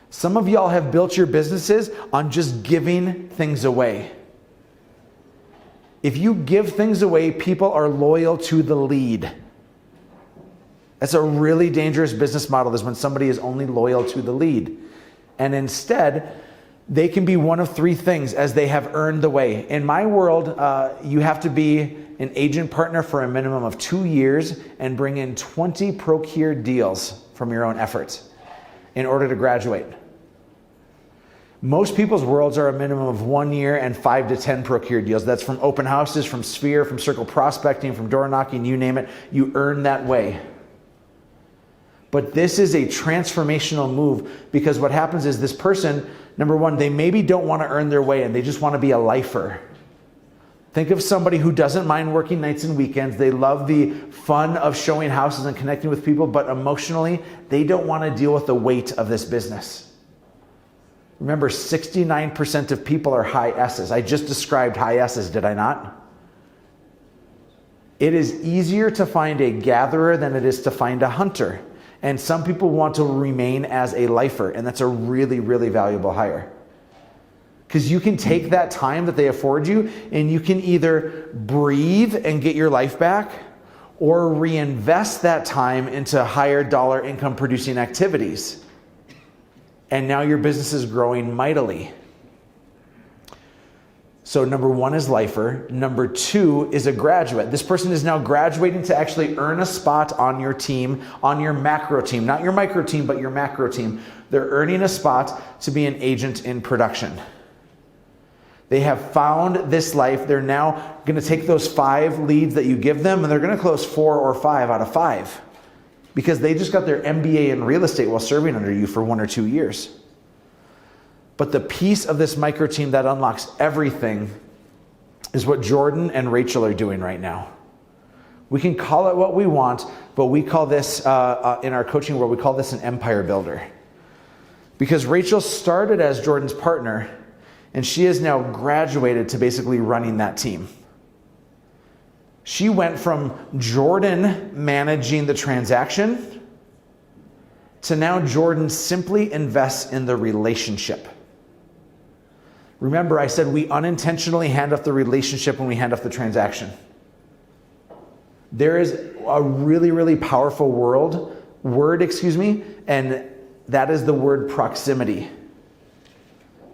Some of y'all have built your businesses on just giving things away. If you give things away, people are loyal to the lead. That's a really dangerous business model, is when somebody is only loyal to the lead. And instead, they can be one of 3 things as they have earned the way. In my world, you have to be an agent partner for a minimum of 2 years and bring in 20 procured deals from your own efforts in order to graduate. Most people's worlds are a minimum of 1 year and 5 to 10 procured deals. That's from open houses, from Sphere, from circle prospecting, from door knocking, you name it. You earn that way. But this is a transformational move, because what happens is this person, number one, they maybe don't want to earn their way and they just want to be a lifer. Think of somebody who doesn't mind working nights and weekends. They love the fun of showing houses and connecting with people, but emotionally, they don't want to deal with the weight of this business. Remember, 69% of people are high S's. I just described high S's, did I not? It is easier to find a gatherer than it is to find a hunter. And some people want to remain as a lifer, and that's a really, really valuable hire. Because you can take that time that they afford you, and you can either breathe and get your life back, or reinvest that time into higher dollar income producing activities. And now your business is growing mightily. So number 1 is lifer. Number 2 is a graduate. This person is now graduating to actually earn a spot on your team, on your macro team, not your micro team, but your macro team. They're earning a spot to be an agent in production. They have found this life. They're now going to take those 5 leads that you give them, and they're going to close 4 or 5 out of 5. Because they just got their MBA in real estate while serving under you for 1 or 2 years. But the piece of this micro team that unlocks everything is what Jordan and Rachel are doing right now. We can call it what we want, but we call this, in our coaching world, we call this an empire builder. Because Rachel started as Jordan's partner, And she has now graduated to basically running that team. She went from Jordan managing the transaction to now Jordan simply invests in the relationship. Remember, I said we unintentionally hand off the relationship when we hand off the transaction. There is a really, really powerful word, and that is the word proximity.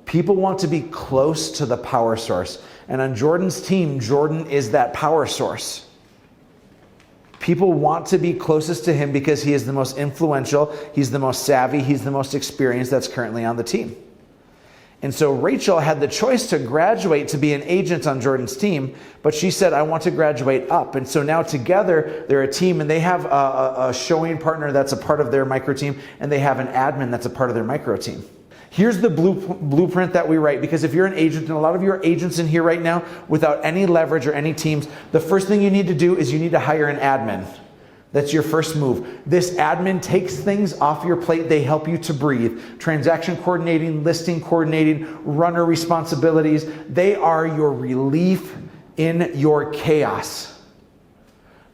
People want to be close to the power source. And on Jordan's team, Jordan is that power source. People want to be closest to him because he is the most influential, he's the most savvy, he's the most experienced that's currently on the team. And so Rachel had the choice to graduate to be an agent on Jordan's team, but she said, I want to graduate up. And so now together, they're a team, and they have a showing partner that's a part of their micro team, and they have an admin that's a part of their micro team. Here's the blueprint that we write, because if you're an agent, and a lot of you are agents in here right now, without any leverage or any teams, the first thing you need to do is you need to hire an admin. That's your first move. This admin takes things off your plate. They help you to breathe. Transaction coordinating, listing coordinating, runner responsibilities. They are your relief in your chaos.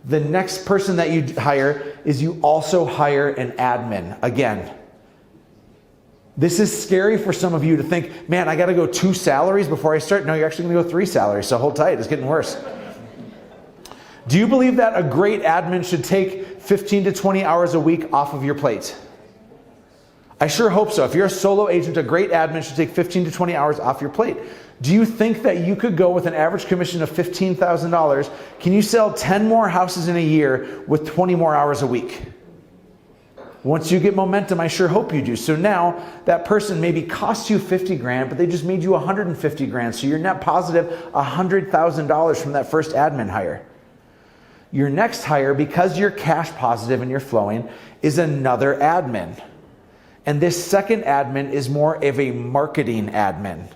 The next person that you hire is you also hire an admin. Again, this is scary for some of you to think, man, I got to go 2 salaries before I start. No, you're actually going to go 3 salaries. So hold tight. It's getting worse. Do you believe that a great admin should take 15 to 20 hours a week off of your plate? I sure hope so. If you're a solo agent, a great admin should take 15 to 20 hours off your plate. Do you think that you could go with an average commission of $15,000? Can you sell 10 more houses in a year with 20 more hours a week? Once you get momentum, I sure hope you do. So now that person maybe cost you 50 grand, but they just made you 150 grand. So you're net positive $100,000 from that first admin hire. Your next hire, because you're cash positive and you're flowing, is another admin. And this second admin is more of a marketing admin.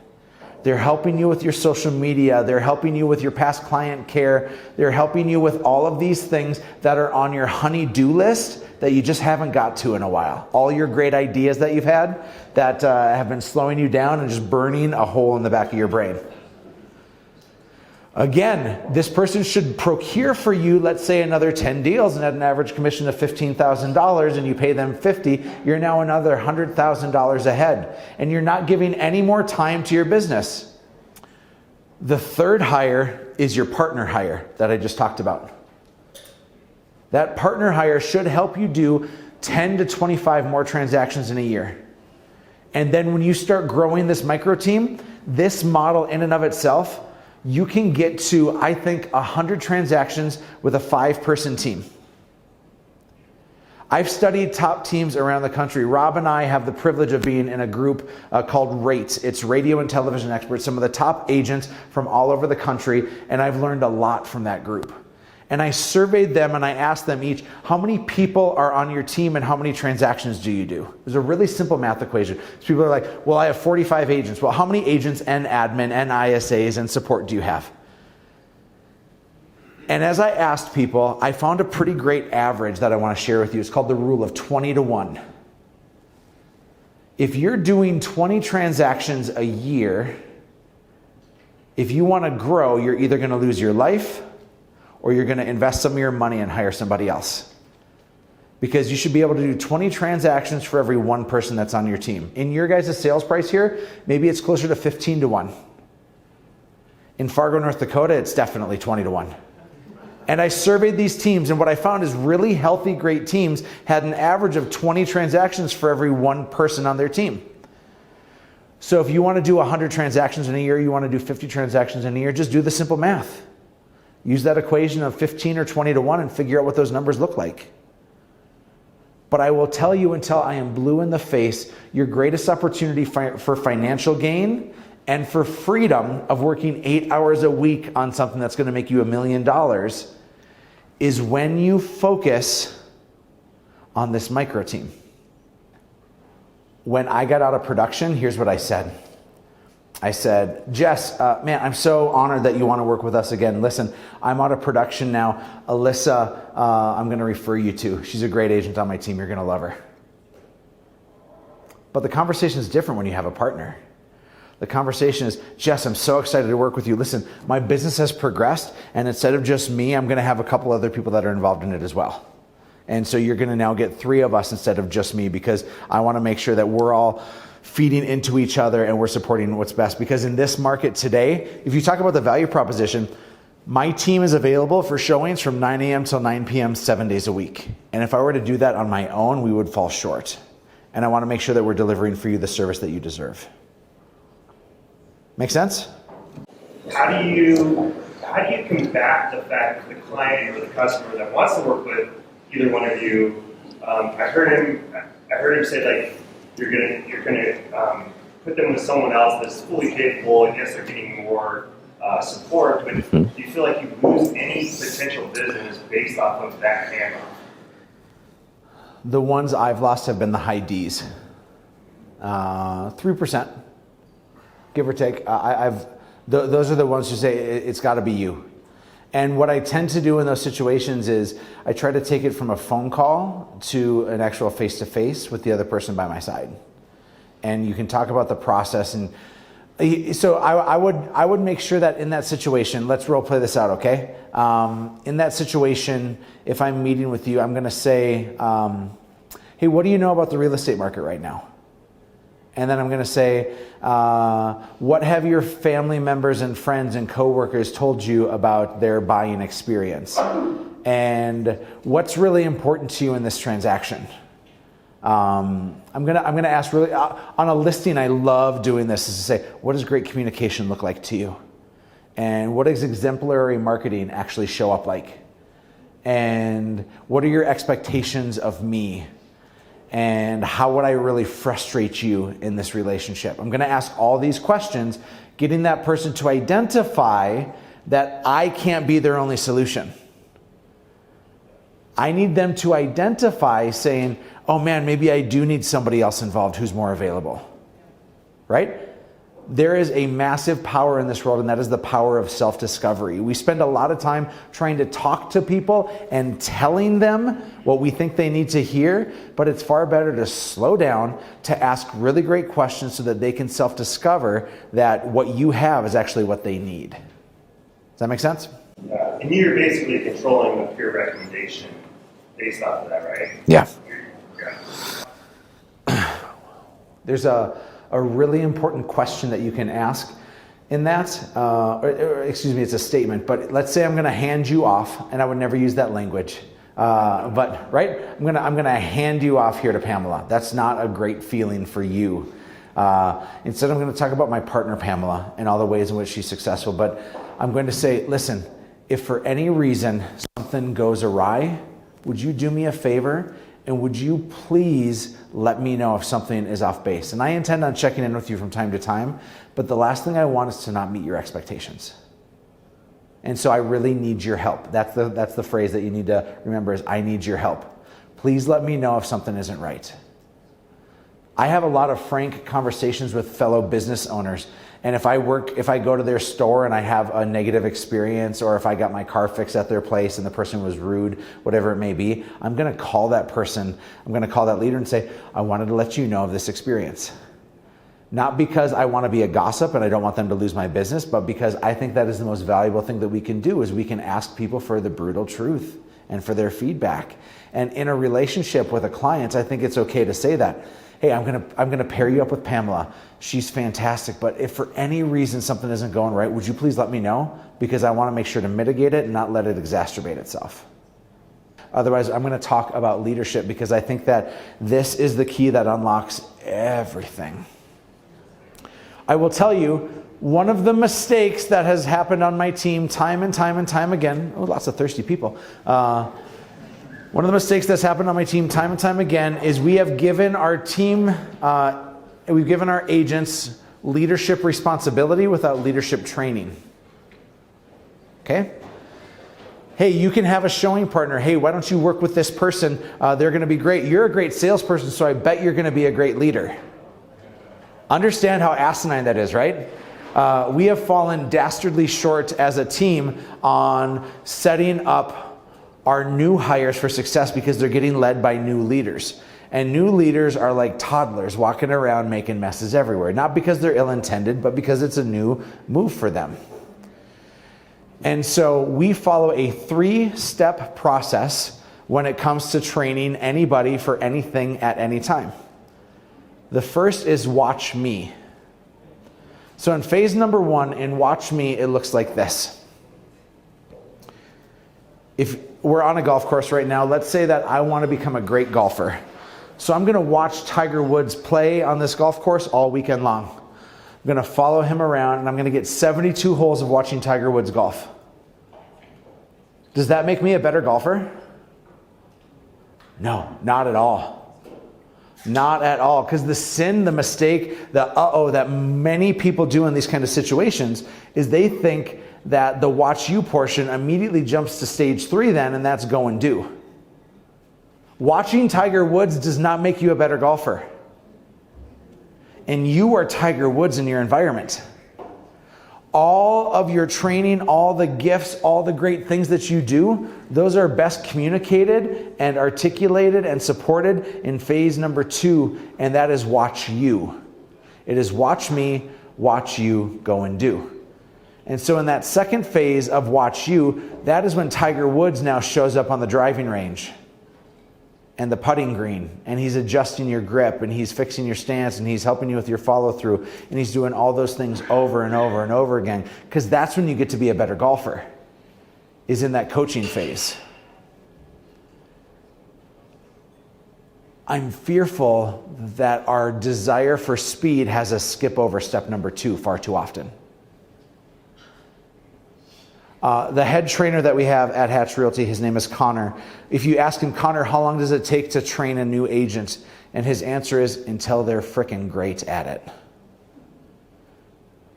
They're helping you with your social media. They're helping you with your past client care. They're helping you with all of these things that are on your honey-do list that you just haven't got to in a while. All your great ideas that you've had that have been slowing you down and just burning a hole in the back of your brain. Again, this person should procure for you, let's say, another 10 deals and at an average commission of $15,000, and you pay them $50, you're now another $100,000 ahead. And you're not giving any more time to your business. The third hire is your partner hire that I just talked about. That partner hire should help you do 10 to 25 more transactions in a year. And then when you start growing this micro team, this model in and of itself, you can get to, I think, 100 transactions with a 5-person team. I've studied top teams around the country. Rob and I have the privilege of being in a group called RATE. It's radio and television experts, some of the top agents from all over the country, and I've learned a lot from that group. And I surveyed them and I asked them each, how many people are on your team and how many transactions do you do? It was a really simple math equation. So people are like, well, I have 45 agents. Well, how many agents and admin and ISAs and support do you have? And as I asked people, I found a pretty great average that I want to share with you. It's called the rule of 20 to 1. If you're doing 20 transactions a year, if you want to grow, you're either going to lose your life or you're going to invest some of your money and hire somebody else. Because you should be able to do 20 transactions for every 1 person that's on your team. In your guys' sales price here, maybe it's closer to 15 to 1. In Fargo, North Dakota, it's definitely 20 to 1. And I surveyed these teams, and what I found is really healthy, great teams had an average of 20 transactions for every 1 person on their team. So if you want to do 100 transactions in a year, you want to do 50 transactions in a year, just do the simple math. Use that equation of 15 or 20 to 1 and figure out what those numbers look like. But I will tell you until I am blue in the face, your greatest opportunity for financial gain and for freedom of working 8 hours a week on something that's going to make you $1 million is when you focus on this micro team. When I got out of production, here's what I said. I said, Jess, man, I'm so honored that you want to work with us again. Listen, I'm out of production now. Alyssa, I'm going to refer you to. She's a great agent on my team. You're going to love her. But the conversation is different when you have a partner. The conversation is, Jess, I'm so excited to work with you. Listen, my business has progressed, and instead of just me, I'm going to have a couple other people that are involved in it as well. And so you're going to now get 3 of us instead of just me, because I want to make sure that we're all feeding into each other and we're supporting what's best. Because in this market today, if you talk about the value proposition, my team is available for showings from 9 a.m. till 9 p.m. 7 days a week. And if I were to do that on my own, we would fall short. And I want to make sure that we're delivering for you the service that you deserve. Make sense? How do you combat the fact that the client or the customer that wants to work with either one of you? I heard him say like you're gonna put them with someone else that's fully capable, and yes, they're getting more support. But do you feel like you lose any potential business based off of that handoff? The ones I've lost have been the high Ds, 3%. Give or take. Those are the ones who say it's got to be you. And what I tend to do in those situations is I try to take it from a phone call to an actual face-to-face with the other person by my side. And you can talk about the process. And so I would make sure that in that situation, let's role play this out, okay? In that situation, if I'm meeting with you, I'm going to say, hey, what do you know about the real estate market right now? And then I'm going to say, what have your family members and friends and coworkers told you about their buying experience? And what's really important to you in this transaction? I'm going to ask really, on a listing, I love doing this, is to say, what does great communication look like to you? And what does exemplary marketing actually show up like? And what are your expectations of me? And how would I really frustrate you in this relationship? I'm going to ask all these questions, getting that person to identify that I can't be their only solution. I need them to identify saying, oh man, maybe I do need somebody else involved who's more available, right? There is a massive power in this world, and that is the power of self-discovery. We spend a lot of time trying to talk to people and telling them what we think they need to hear, but it's far better to slow down, to ask really great questions so that they can self-discover that what you have is actually what they need. Does that make sense? And you're basically controlling the peer recommendation based off of that, right? Yeah. Yeah. There's a really important question that you can ask in that, it's a statement, but let's say I'm going to hand you off, and I would never use that language, but right, I'm going to hand you off here to Pamela. That's not a great feeling for you. Instead, I'm going to talk about my partner Pamela and all the ways in which she's successful, but I'm going to say, listen, if for any reason something goes awry, would you do me a favor? And would you please let me know if something is off base? And I intend on checking in with you from time to time, but the last thing I want is to not meet your expectations. And so I really need your help. That's the phrase that you need to remember is, I need your help. Please let me know if something isn't right. I have a lot of frank conversations with fellow business owners. And if I go to their store and I have a negative experience, or if I got my car fixed at their place and the person was rude, whatever it may be, I'm going to call that person, I'm going to call that leader and say, I wanted to let you know of this experience. Not because I want to be a gossip and I don't want them to lose my business, but because I think that is the most valuable thing that we can do, is we can ask people for the brutal truth and for their feedback. And in a relationship with a client, I think it's okay to say that. Hey, I'm gonna pair you up with Pamela. She's fantastic, but if for any reason something isn't going right, would you please let me know? Because I want to make sure to mitigate it and not let it exacerbate itself. Otherwise, I'm going to talk about leadership, because I think that this is the key that unlocks everything. I will tell you, one of the mistakes that has happened on my team time and time again, lots of thirsty people, one of the mistakes that's happened on my team time and time again is we have given our team, we've given our agents leadership responsibility without leadership training. Okay? Hey, you can have a showing partner. Hey, why don't you work with this person? They're going to be great. You're a great salesperson, so I bet you're going to be a great leader. Understand how asinine that is, right? We have fallen dastardly short as a team on setting up our new hires for success because they're getting led by new leaders. And new leaders are like toddlers walking around making messes everywhere. Not because they're ill-intended, but because it's a new move for them. And so we follow a 3-step process when it comes to training anybody for anything at any time. The first is watch me. So in phase number 1, in watch me, it looks like this. If we're on a golf course right now, let's say that I want to become a great golfer. So I'm going to watch Tiger Woods play on this golf course all weekend long. I'm going to follow him around, and I'm going to get 72 holes of watching Tiger Woods golf. Does that make me a better golfer? No, not at all. Not at all. Because the sin, the mistake, the that many people do in these kind of situations is they think that the watch you portion immediately jumps to stage 3 then, and that's go and do. Watching Tiger Woods does not make you a better golfer. And you are Tiger Woods in your environment. All of your training, all the gifts, all the great things that you do, those are best communicated and articulated and supported in phase number 2, and that is watch you. It is watch me, watch you, go and do. And so in that second phase of watch you, that is when Tiger Woods now shows up on the driving range and the putting green, and he's adjusting your grip, and he's fixing your stance, and he's helping you with your follow through, and he's doing all those things over and over and over again, because that's when you get to be a better golfer, is in that coaching phase. I'm fearful that our desire for speed has us skip over step number 2 far too often. The head trainer that we have at Hatch Realty, his name is Connor. If you ask him, Connor, how long does it take to train a new agent? And his answer is, until they're freaking great at it.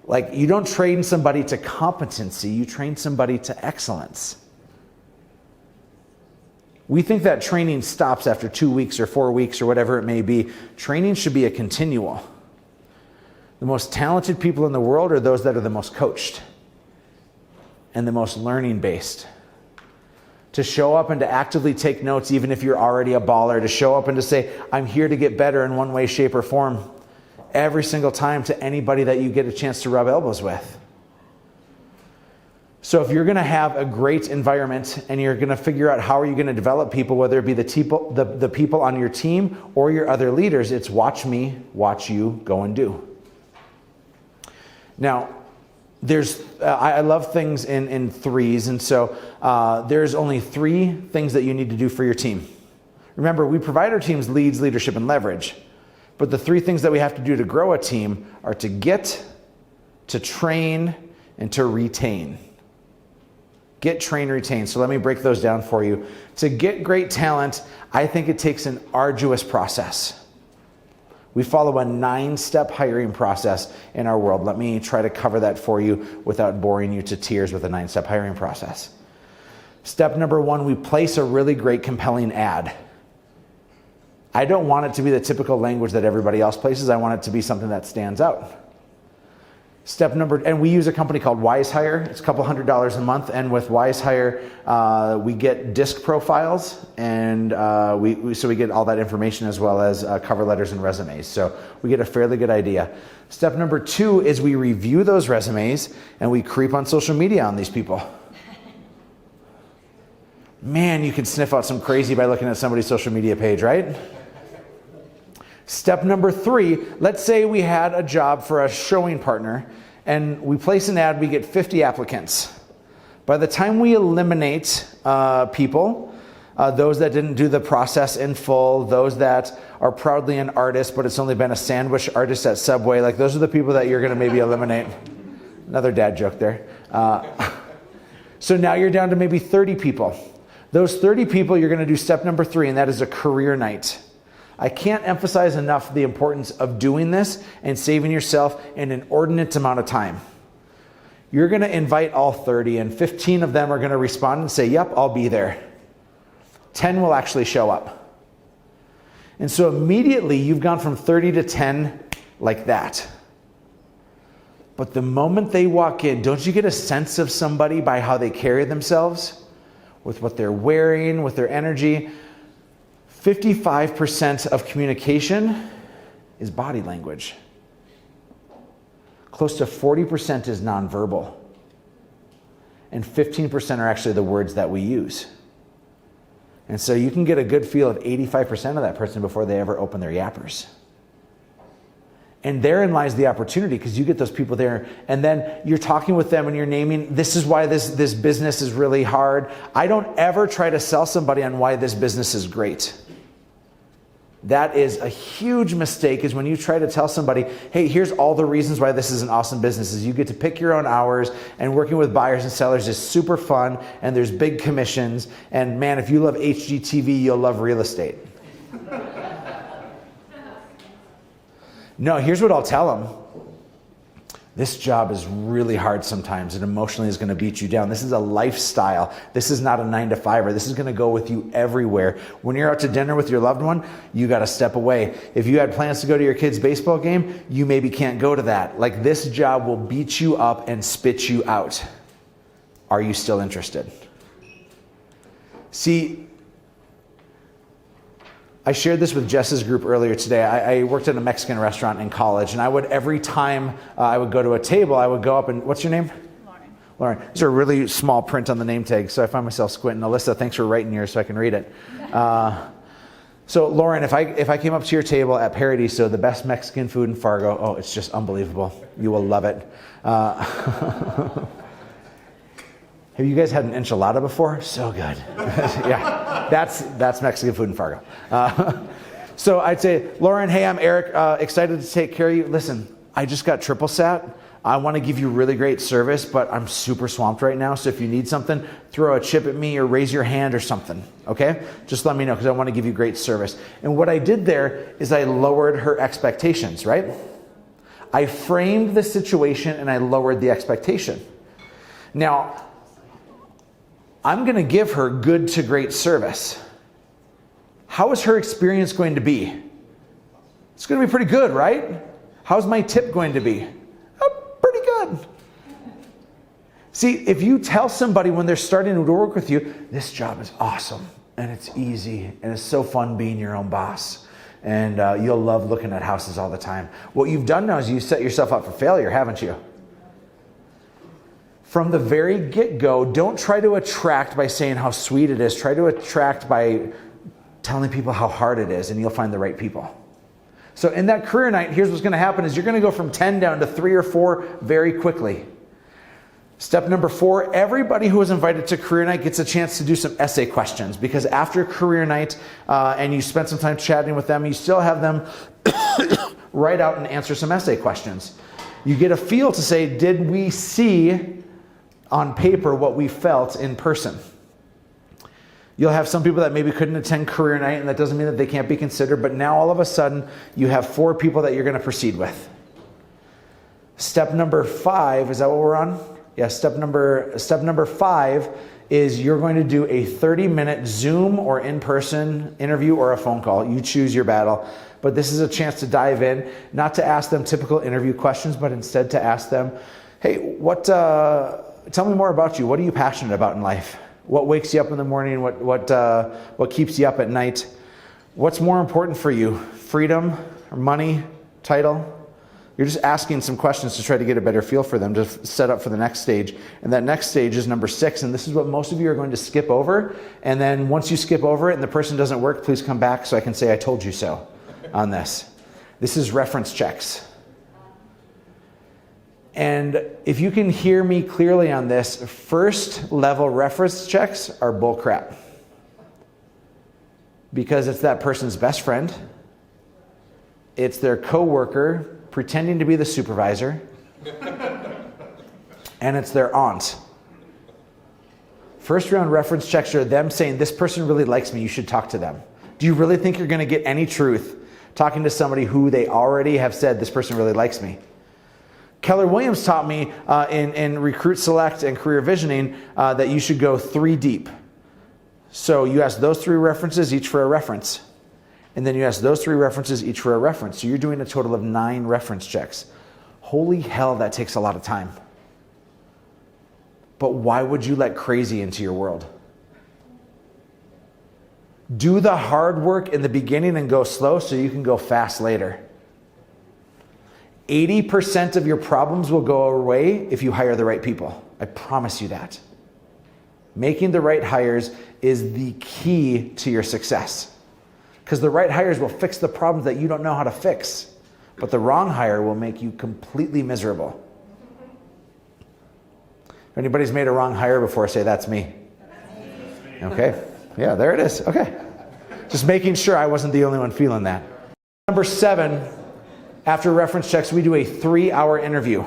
Like, you don't train somebody to competency, you train somebody to excellence. We think that training stops after 2 weeks or 4 weeks or whatever it may be. Training should be a continual. The most talented people in the world are those that are the most coached and the most learning based. To show up and to actively take notes, even if you're already a baller, to show up and to say, I'm here to get better in one way, shape, or form every single time to anybody that you get a chance to rub elbows with. So if you're going to have a great environment and you're going to figure out how are you going to develop people, whether it be the people on your team or your other leaders, it's watch me, watch you, go and do. Now, I love things in threes, and so there's only 3 things that you need to do for your team. Remember, we provide our teams leads, leadership, and leverage. But the 3 things that we have to do to grow a team are to get, to train, and to retain. Get, train, retain. So let me break those down for you. To get great talent, I think it takes an arduous process. We follow a 9-step hiring process in our world. Let me try to cover that for you without boring you to tears with a 9-step hiring process. Step number 1, we place a really great, compelling ad. I don't want it to be the typical language that everybody else places. I want it to be something that stands out. And we use a company called WiseHire. It's a couple $100s a month, and with WiseHire, we get disc profiles, and so we get all that information as well as cover letters and resumes. So we get a fairly good idea. Step number 2 is we review those resumes, and we creep on social media on these people. Man, you can sniff out some crazy by looking at somebody's social media page, right? Step number 3, let's say we had a job for a showing partner and we place an ad, we get 50 applicants. By the time we eliminate people, those that didn't do the process in full, those that are proudly an artist, but it's only been a sandwich artist at Subway, like those are the people that you're going to maybe eliminate. Another dad joke there. So now you're down to maybe 30 people. Those 30 people, you're going to do step number 3, and that is a career night. I can't emphasize enough the importance of doing this and saving yourself an inordinate amount of time. You're going to invite all 30, and 15 of them are going to respond and say, yep, I'll be there. 10 will actually show up. And so immediately you've gone from 30 to 10 like that. But the moment they walk in, don't you get a sense of somebody by how they carry themselves? With what they're wearing, with their energy? 55% of communication is body language. Close to 40% is nonverbal. And 15% are actually the words that we use. And so you can get a good feel of 85% of that person before they ever open their yappers. And therein lies the opportunity, because you get those people there and then you're talking with them and you're naming, this is why this business is really hard. I don't ever try to sell somebody on why this business is great. That is a huge mistake, is when you try to tell somebody, hey, here's all the reasons why this is an awesome business. Is you get to pick your own hours, and working with buyers and sellers is super fun, and there's big commissions, and man, if you love HGTV, you'll love real estate. No, here's what I'll tell them. This job is really hard sometimes. It emotionally is going to beat you down. This is a lifestyle. This is not a 9-to-5er. This is going to go with you everywhere. When you're out to dinner with your loved one, you got to step away. If you had plans to go to your kid's baseball game, you maybe can't go to that. Like, this job will beat you up and spit you out. Are you still interested? See, I shared this with Jess's group earlier today. I worked at a Mexican restaurant in college, and I would, every time I would go to a table, I would go up and, what's your name? Lauren. These are really small print on the name tag, so I find myself squinting. Alyssa, thanks for writing yours so I can read it. So Lauren, if I came up to your table at Paradiso, the best Mexican food in Fargo, oh, it's just unbelievable. You will love it. Have you guys had an enchilada before? So good. Yeah, that's Mexican food in Fargo. So I'd say, Lauren, hey, I'm Erik, excited to take care of you. Listen, I just got triple sat. I want to give you really great service, but I'm super swamped right now. So if you need something, throw a chip at me or raise your hand or something, okay? Just let me know, because I want to give you great service. And what I did there is I lowered her expectations, right? I framed the situation and I lowered the expectation. Now, I'm going to give her good to great service. How is her experience going to be? It's going to be pretty good, right? How's my tip going to be? Pretty good. See, if you tell somebody when they're starting to work with you, this job is awesome and it's easy and it's so fun being your own boss, and you'll love looking at houses all the time. What you've done now is you set yourself up for failure, haven't you? From the very get-go, don't try to attract by saying how sweet it is. Try to attract by telling people how hard it is, and you'll find the right people. So in that career night, here's what's going to happen is you're going to go from 10 down to 3 or 4 very quickly. Step number 4, everybody who was invited to career night gets a chance to do some essay questions, because after career night and you spend some time chatting with them, you still have them write out and answer some essay questions. You get a feel to say, did we see on paper what we felt in person? You'll have some people that maybe couldn't attend career night, and that doesn't mean that they can't be considered, but now all of a sudden you have 4 people that you're going to proceed with. Step number 5, is that what we're on? Yeah, step number 5 is you're going to do a 30-minute Zoom or in-person interview or a phone call. You choose your battle. But this is a chance to dive in, not to ask them typical interview questions, but instead to ask them, hey, tell me more about you. What are you passionate about in life? What wakes you up in the morning? What keeps you up at night? What's more important for you? Freedom or money, title? You're just asking some questions to try to get a better feel for them, to set up for the next stage. And that next stage is number 6, and this is what most of you are going to skip over. And then once you skip over it and the person doesn't work, please come back so I can say I told you so on this. This is reference checks. And if you can hear me clearly on this, first level reference checks are bullcrap. Because it's that person's best friend, it's their coworker pretending to be the supervisor, and it's their aunt. First round reference checks are them saying, this person really likes me, you should talk to them. Do you really think you're going to get any truth talking to somebody who they already have said, this person really likes me? Keller Williams taught me in Recruit Select and Career Visioning that you should go 3 deep. So you ask those 3 references, each for a reference. And then you ask those 3 references, each for a reference. So you're doing a total of 9 reference checks. Holy hell, that takes a lot of time. But why would you let crazy into your world? Do the hard work in the beginning and go slow so you can go fast later. 80% of your problems will go away if you hire the right people. I promise you that. Making the right hires is the key to your success. Because the right hires will fix the problems that you don't know how to fix. But the wrong hire will make you completely miserable. If anybody's made a wrong hire before, say, that's me. Okay. Yeah, there it is. Okay. Just making sure I wasn't the only one feeling that. Number 7, after reference checks, we do a 3-hour interview.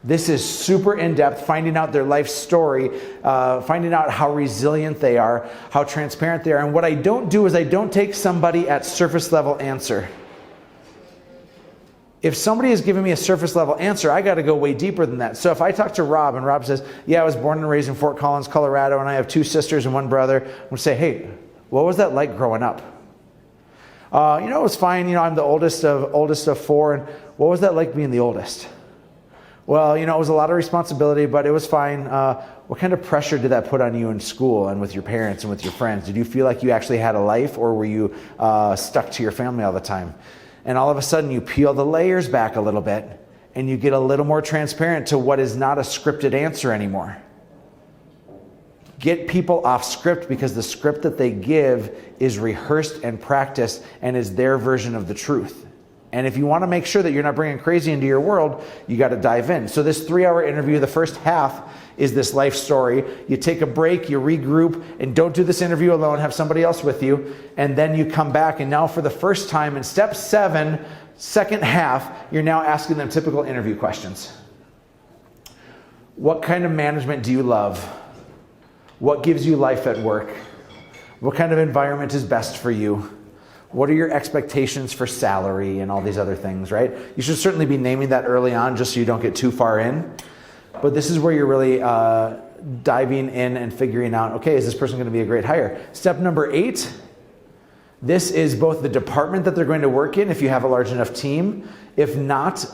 This is super in-depth, finding out their life story, finding out how resilient they are, how transparent they are. And what I don't do is I don't take somebody at surface level answer. If somebody is giving me a surface level answer, I got to go way deeper than that. So if I talk to Rob and Rob says, yeah, I was born and raised in Fort Collins, Colorado, and I have 2 sisters and 1 brother, I'm going to say, hey, what was that like growing up? It was fine. I'm the oldest of 4. And what was that like being the oldest? Well, it was a lot of responsibility, but it was fine. What kind of pressure did that put on you in school and with your parents and with your friends? Did you feel like you actually had a life, or were you stuck to your family all the time? And all of a sudden you peel the layers back a little bit and you get a little more transparent to what is not a scripted answer anymore. Get people off script, because the script that they give is rehearsed and practiced and is their version of the truth. And if you want to make sure that you're not bringing crazy into your world, you got to dive in. So this 3-hour interview, the first half is this life story. You take a break, you regroup, and don't do this interview alone. Have somebody else with you. And then you come back, and now for the first time in step 7, second half, you're now asking them typical interview questions. What kind of management do you love? What gives you life at work? What kind of environment is best for you? What are your expectations for salary and all these other things, right? You should certainly be naming that early on just so you don't get too far in. But this is where you're really diving in and figuring out, okay, is this person going to be a great hire? Step number 8, this is both the department that they're going to work in if you have a large enough team. If not,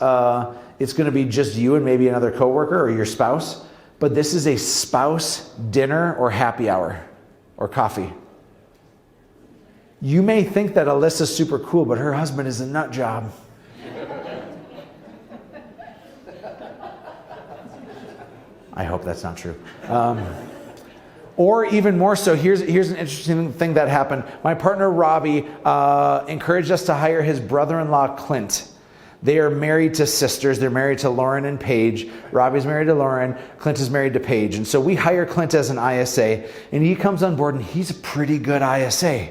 it's going to be just you and maybe another coworker or your spouse. But this is a spouse dinner or happy hour or coffee. You may think that Alyssa's super cool, but her husband is a nut job. I hope that's not true. Or even more so, here's an interesting thing that happened. My partner, Robbie, encouraged us to hire his brother-in-law, Clint. They are married to sisters. They're married to Lauren and Paige. Robbie's married to Lauren. Clint is married to Paige. And so we hire Clint as an ISA, and he comes on board, and he's a pretty good ISA.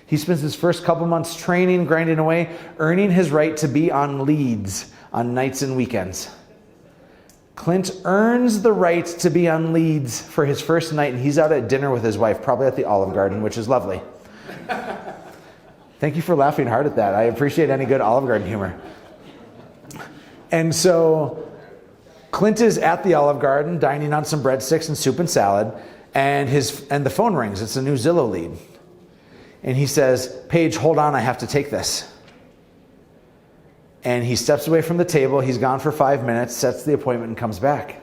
He spends his first couple months training, grinding away, earning his right to be on leads on nights and weekends. Clint earns the right to be on leads for his first night, and he's out at dinner with his wife, probably at the Olive Garden, which is lovely. Thank you for laughing hard at that. I appreciate any good Olive Garden humor. And so Clint is at the Olive Garden, dining on some breadsticks and soup and salad, and the phone rings. It's a new Zillow lead. And he says, Paige, hold on, I have to take this. And he steps away from the table. He's gone for 5 minutes, sets the appointment, and comes back.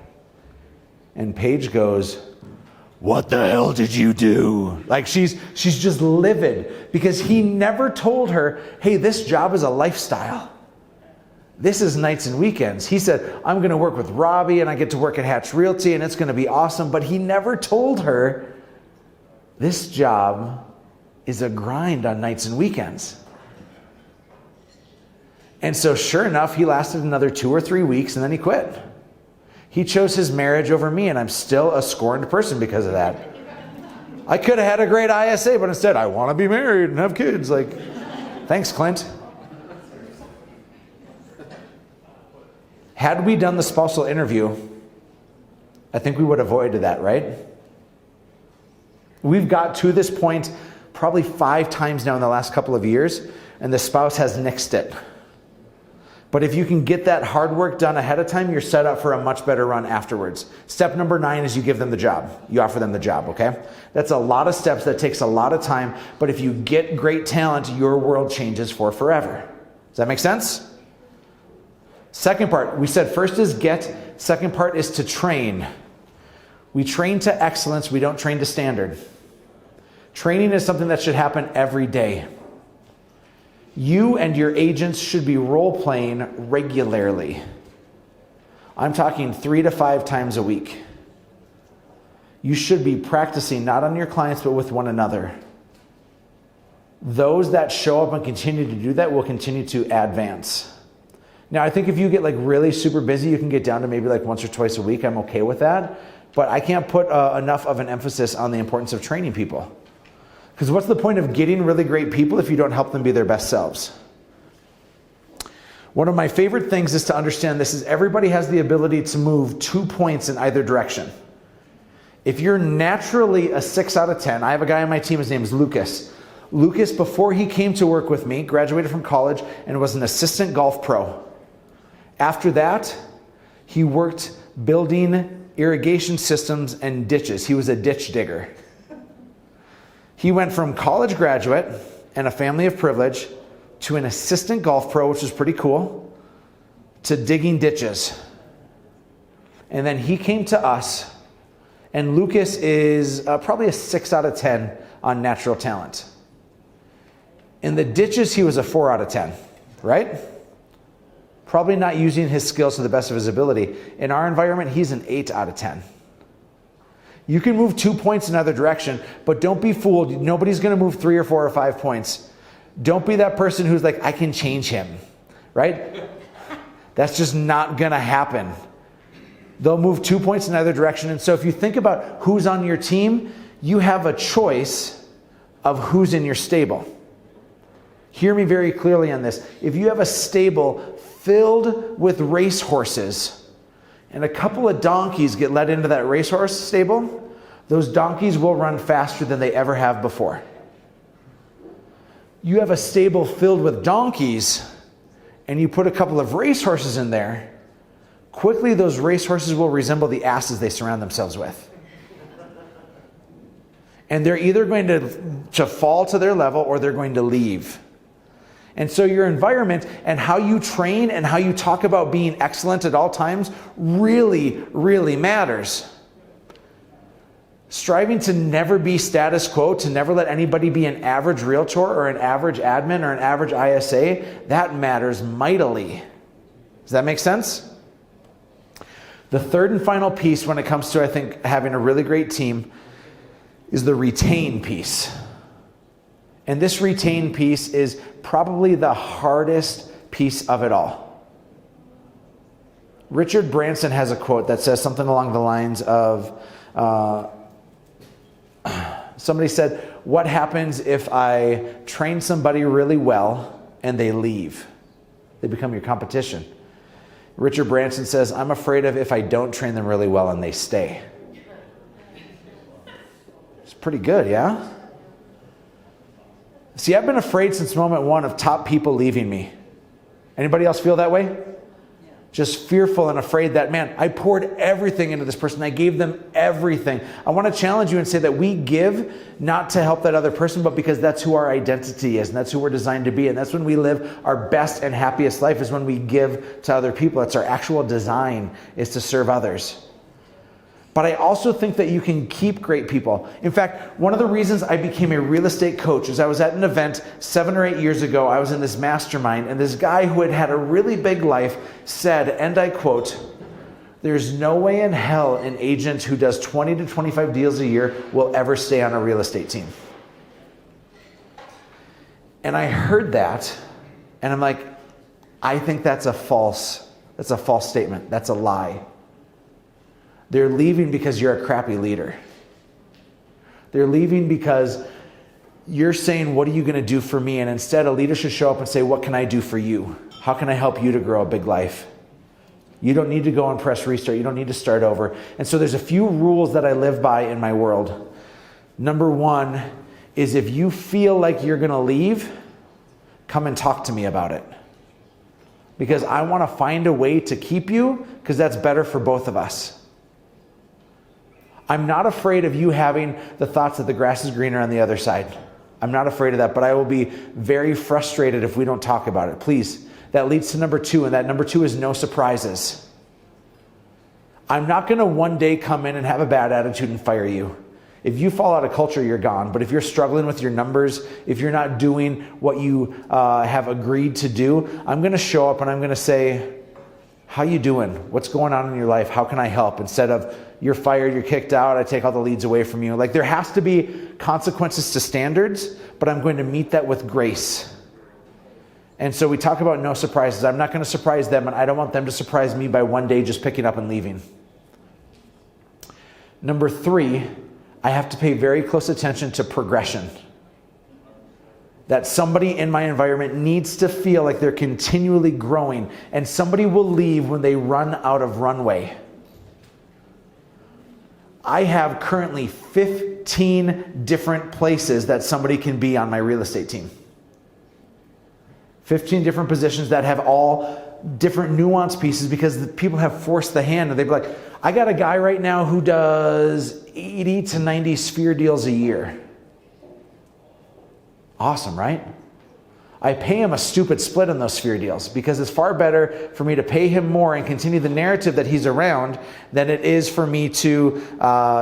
And Paige goes, what the hell did you do? Like she's just livid because he never told her, hey, this job is a lifestyle. This is nights and weekends. He said, I'm going to work with Robbie and I get to work at Hatch Realty and it's going to be awesome. But he never told her this job is a grind on nights and weekends. And so sure enough, he lasted another 2 or 3 weeks and then he quit. He chose his marriage over me, and I'm still a scorned person because of that. I could have had a great ISA, but instead I want to be married and have kids. Like, thanks, Clint. Had we done the spousal interview, I think we would have avoided that, right? We've got to this point probably 5 times now in the last couple of years, and the spouse has nixed it. But if you can get that hard work done ahead of time, you're set up for a much better run afterwards. Step number 9 is you give them the job. You offer them the job, okay? That's a lot of steps. That takes a lot of time. But if you get great talent, your world changes for forever. Does that make sense? Second part, we said first is get. Second part is to train. We train to excellence. We don't train to standard. Training is something that should happen every day. You and your agents should be role-playing regularly. I'm talking 3 to 5 times a week. You should be practicing not on your clients, but with one another. Those that show up and continue to do that will continue to advance. Now, I think if you get like really super busy, you can get down to maybe like once or twice a week. I'm okay with that. But I can't put enough of an emphasis on the importance of training people. Because what's the point of getting really great people if you don't help them be their best selves? One of my favorite things is to understand this is everybody has the ability to move 2 points in either direction. If you're naturally a 6 out of 10, I have a guy on my team, his name is Lucas. Lucas, before he came to work with me, graduated from college and was an assistant golf pro. After that, he worked building irrigation systems and ditches. He was a ditch digger. He went from college graduate and a family of privilege to an assistant golf pro, which was pretty cool, to digging ditches. And then he came to us, and Lucas is probably a 6 out of 10 on natural talent. In the ditches, he was a 4 out of 10, right? Probably not using his skills to the best of his ability. In our environment, he's an 8 out of 10. You can move 2 points in either direction, but don't be fooled. Nobody's going to move 3 or 4 or 5 points. Don't be that person who's like, I can change him, right? That's just not going to happen. They'll move 2 points in either direction. And so if you think about who's on your team, you have a choice of who's in your stable. Hear me very clearly on this. If you have a stable filled with racehorses, and a couple of donkeys get let into that racehorse stable, those donkeys will run faster than they ever have before. You have a stable filled with donkeys, and you put a couple of racehorses in there, quickly those racehorses will resemble the asses they surround themselves with. And they're either going to fall to their level or they're going to leave. And so your environment and how you train and how you talk about being excellent at all times really, really matters. Striving to never be status quo, to never let anybody be an average realtor or an average admin or an average ISA, that matters mightily. Does that make sense? The third and final piece when it comes to, I think, having a really great team is the retain piece. And this retain piece is probably the hardest piece of it all. Richard Branson has a quote that says something along the lines of, somebody said, what happens if I train somebody really well and they leave? They become your competition. Richard Branson says, I'm afraid of if I don't train them really well and they stay. It's pretty good, yeah? See, I've been afraid since moment one of top people leaving me. Anybody else feel that way? Yeah. Just fearful and afraid that, man, I poured everything into this person. I gave them everything. I want to challenge you and say that we give not to help that other person, but because that's who our identity is and that's who we're designed to be. And that's when we live our best and happiest life is when we give to other people. It's our actual design is to serve others. But I also think that you can keep great people. In fact, one of the reasons I became a real estate coach is I was at an event 7 or 8 years ago. I was in this mastermind, and this guy who had had a really big life said, and I quote, there's no way in hell an agent who does 20 to 25 deals a year will ever stay on a real estate team. And I heard that, and I'm like, I think that's a false statement. That's a lie. They're leaving because you're a crappy leader. They're leaving because you're saying, what are you going to do for me? And instead, a leader should show up and say, what can I do for you? How can I help you to grow a big life? You don't need to go and press restart. You don't need to start over. And so there's a few rules that I live by in my world. Number one is if you feel like you're going to leave, come and talk to me about it. Because I want to find a way to keep you because that's better for both of us. I'm not afraid of you having the thoughts that the grass is greener on the other side. I'm not afraid of that, but I will be very frustrated if we don't talk about it. Please, that leads to number two, and that number two is no surprises. I'm not going to one day come in and have a bad attitude and fire you. If you fall out of culture, you're gone. But if you're struggling with your numbers, if you're not doing what you have agreed to do, I'm going to show up and I'm going to say, how you doing? What's going on in your life? How can I help? Instead of, you're fired, you're kicked out, I take all the leads away from you. Like, there has to be consequences to standards, but I'm going to meet that with grace. And so we talk about no surprises. I'm not going to surprise them, and I don't want them to surprise me by one day just picking up and leaving. Number 3, I have to pay very close attention to progression. That somebody in my environment needs to feel like they're continually growing, and somebody will leave when they run out of runway. I have currently 15 different places that somebody can be on my real estate team. 15 different positions that have all different nuance pieces because the people have forced the hand, and they'd be like, I got a guy right now who does 80 to 90 sphere deals a year. Awesome, right? I pay him a stupid split on those sphere deals because it's far better for me to pay him more and continue the narrative that he's around than it is for me to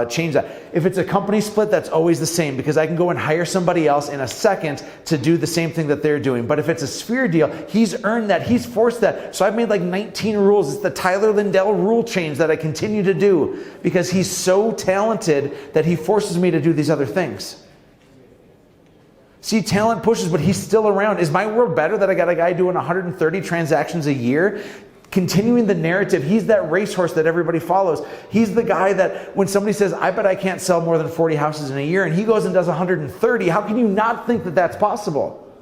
change that. If it's a company split, that's always the same because I can go and hire somebody else in a second to do the same thing that they're doing. But if it's a sphere deal, he's earned that, he's forced that. So I've made like 19 rules. It's the Tyler Lindell rule change that I continue to do because he's so talented that he forces me to do these other things. See, talent pushes, but he's still around. Is my world better that I got a guy doing 130 transactions a year? Continuing the narrative, he's that racehorse that everybody follows. He's the guy that when somebody says, I bet I can't sell more than 40 houses in a year, and he goes and does 130, how can you not think that that's possible?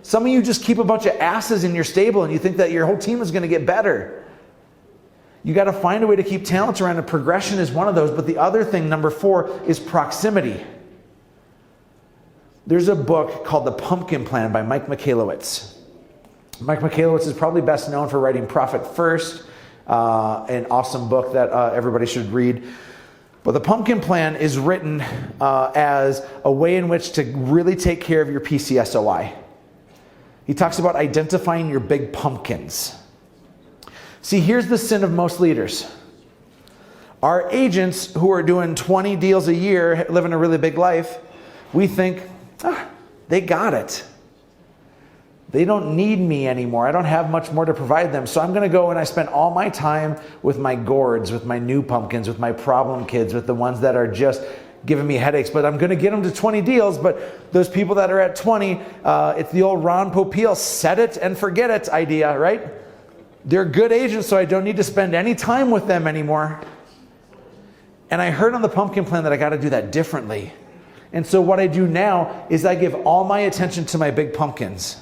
Some of you just keep a bunch of asses in your stable and you think that your whole team is going to get better. You got to find a way to keep talents around, and progression is one of those. But the other thing, number 4, is proximity. There's a book called The Pumpkin Plan by Mike Michalowicz. Mike Michalowicz is probably best known for writing Profit First, an awesome book that everybody should read. But The Pumpkin Plan is written as a way in which to really take care of your PCSOI. He talks about identifying your big pumpkins. See, here's the sin of most leaders. Our agents who are doing 20 deals a year, living a really big life, we think, they got it. They don't need me anymore. I don't have much more to provide them. So I'm going to go and I spend all my time with my gourds, with my new pumpkins, with my problem kids, with the ones that are just giving me headaches. But I'm going to get them to 20 deals. But those people that are at 20, it's the old Ron Popeil set it and forget it idea, right? They're good agents, so I don't need to spend any time with them anymore. And I heard on The Pumpkin Plan that I got to do that differently. And so what I do now is I give all my attention to my big pumpkins.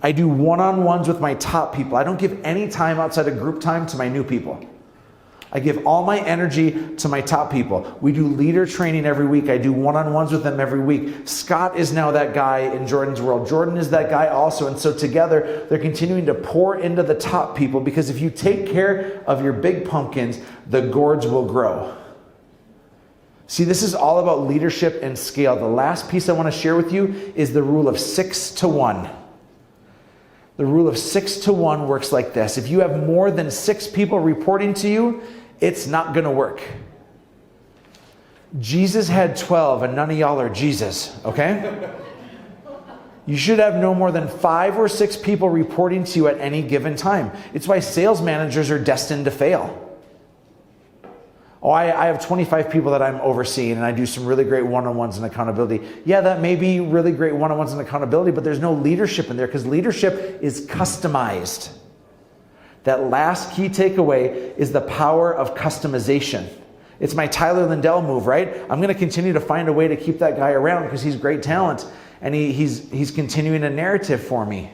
I do one-on-ones with my top people. I don't give any time outside of group time to my new people. I give all my energy to my top people. We do leader training every week. I do one-on-ones with them every week. Scott is now that guy in Jordan's world. Jordan is that guy also. And so together, they're continuing to pour into the top people, because if you take care of your big pumpkins, the gourds will grow. See, this is all about leadership and scale. The last piece I want to share with you is the rule of 6 to 1. The rule of 6 to 1 works like this. If you have more than 6 people reporting to you, it's not going to work. Jesus had 12, and none of y'all are Jesus, okay? You should have no more than 5 or 6 people reporting to you at any given time. It's why sales managers are destined to fail. Oh, I have 25 people that I'm overseeing, and I do some really great one-on-ones and accountability. Yeah, that may be really great one-on-ones and accountability, but there's no leadership in there, because leadership is customized. That last key takeaway is the power of customization. It's my Tyler Lindell move, right? I'm going to continue to find a way to keep that guy around because he's great talent, and he's continuing a narrative for me.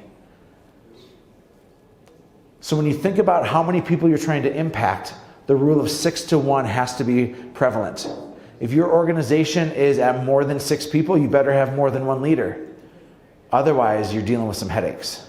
So when you think about how many people you're trying to impact, the rule of 6 to 1 has to be prevalent. If your organization is at more than 6 people, you better have more than one leader. Otherwise, you're dealing with some headaches.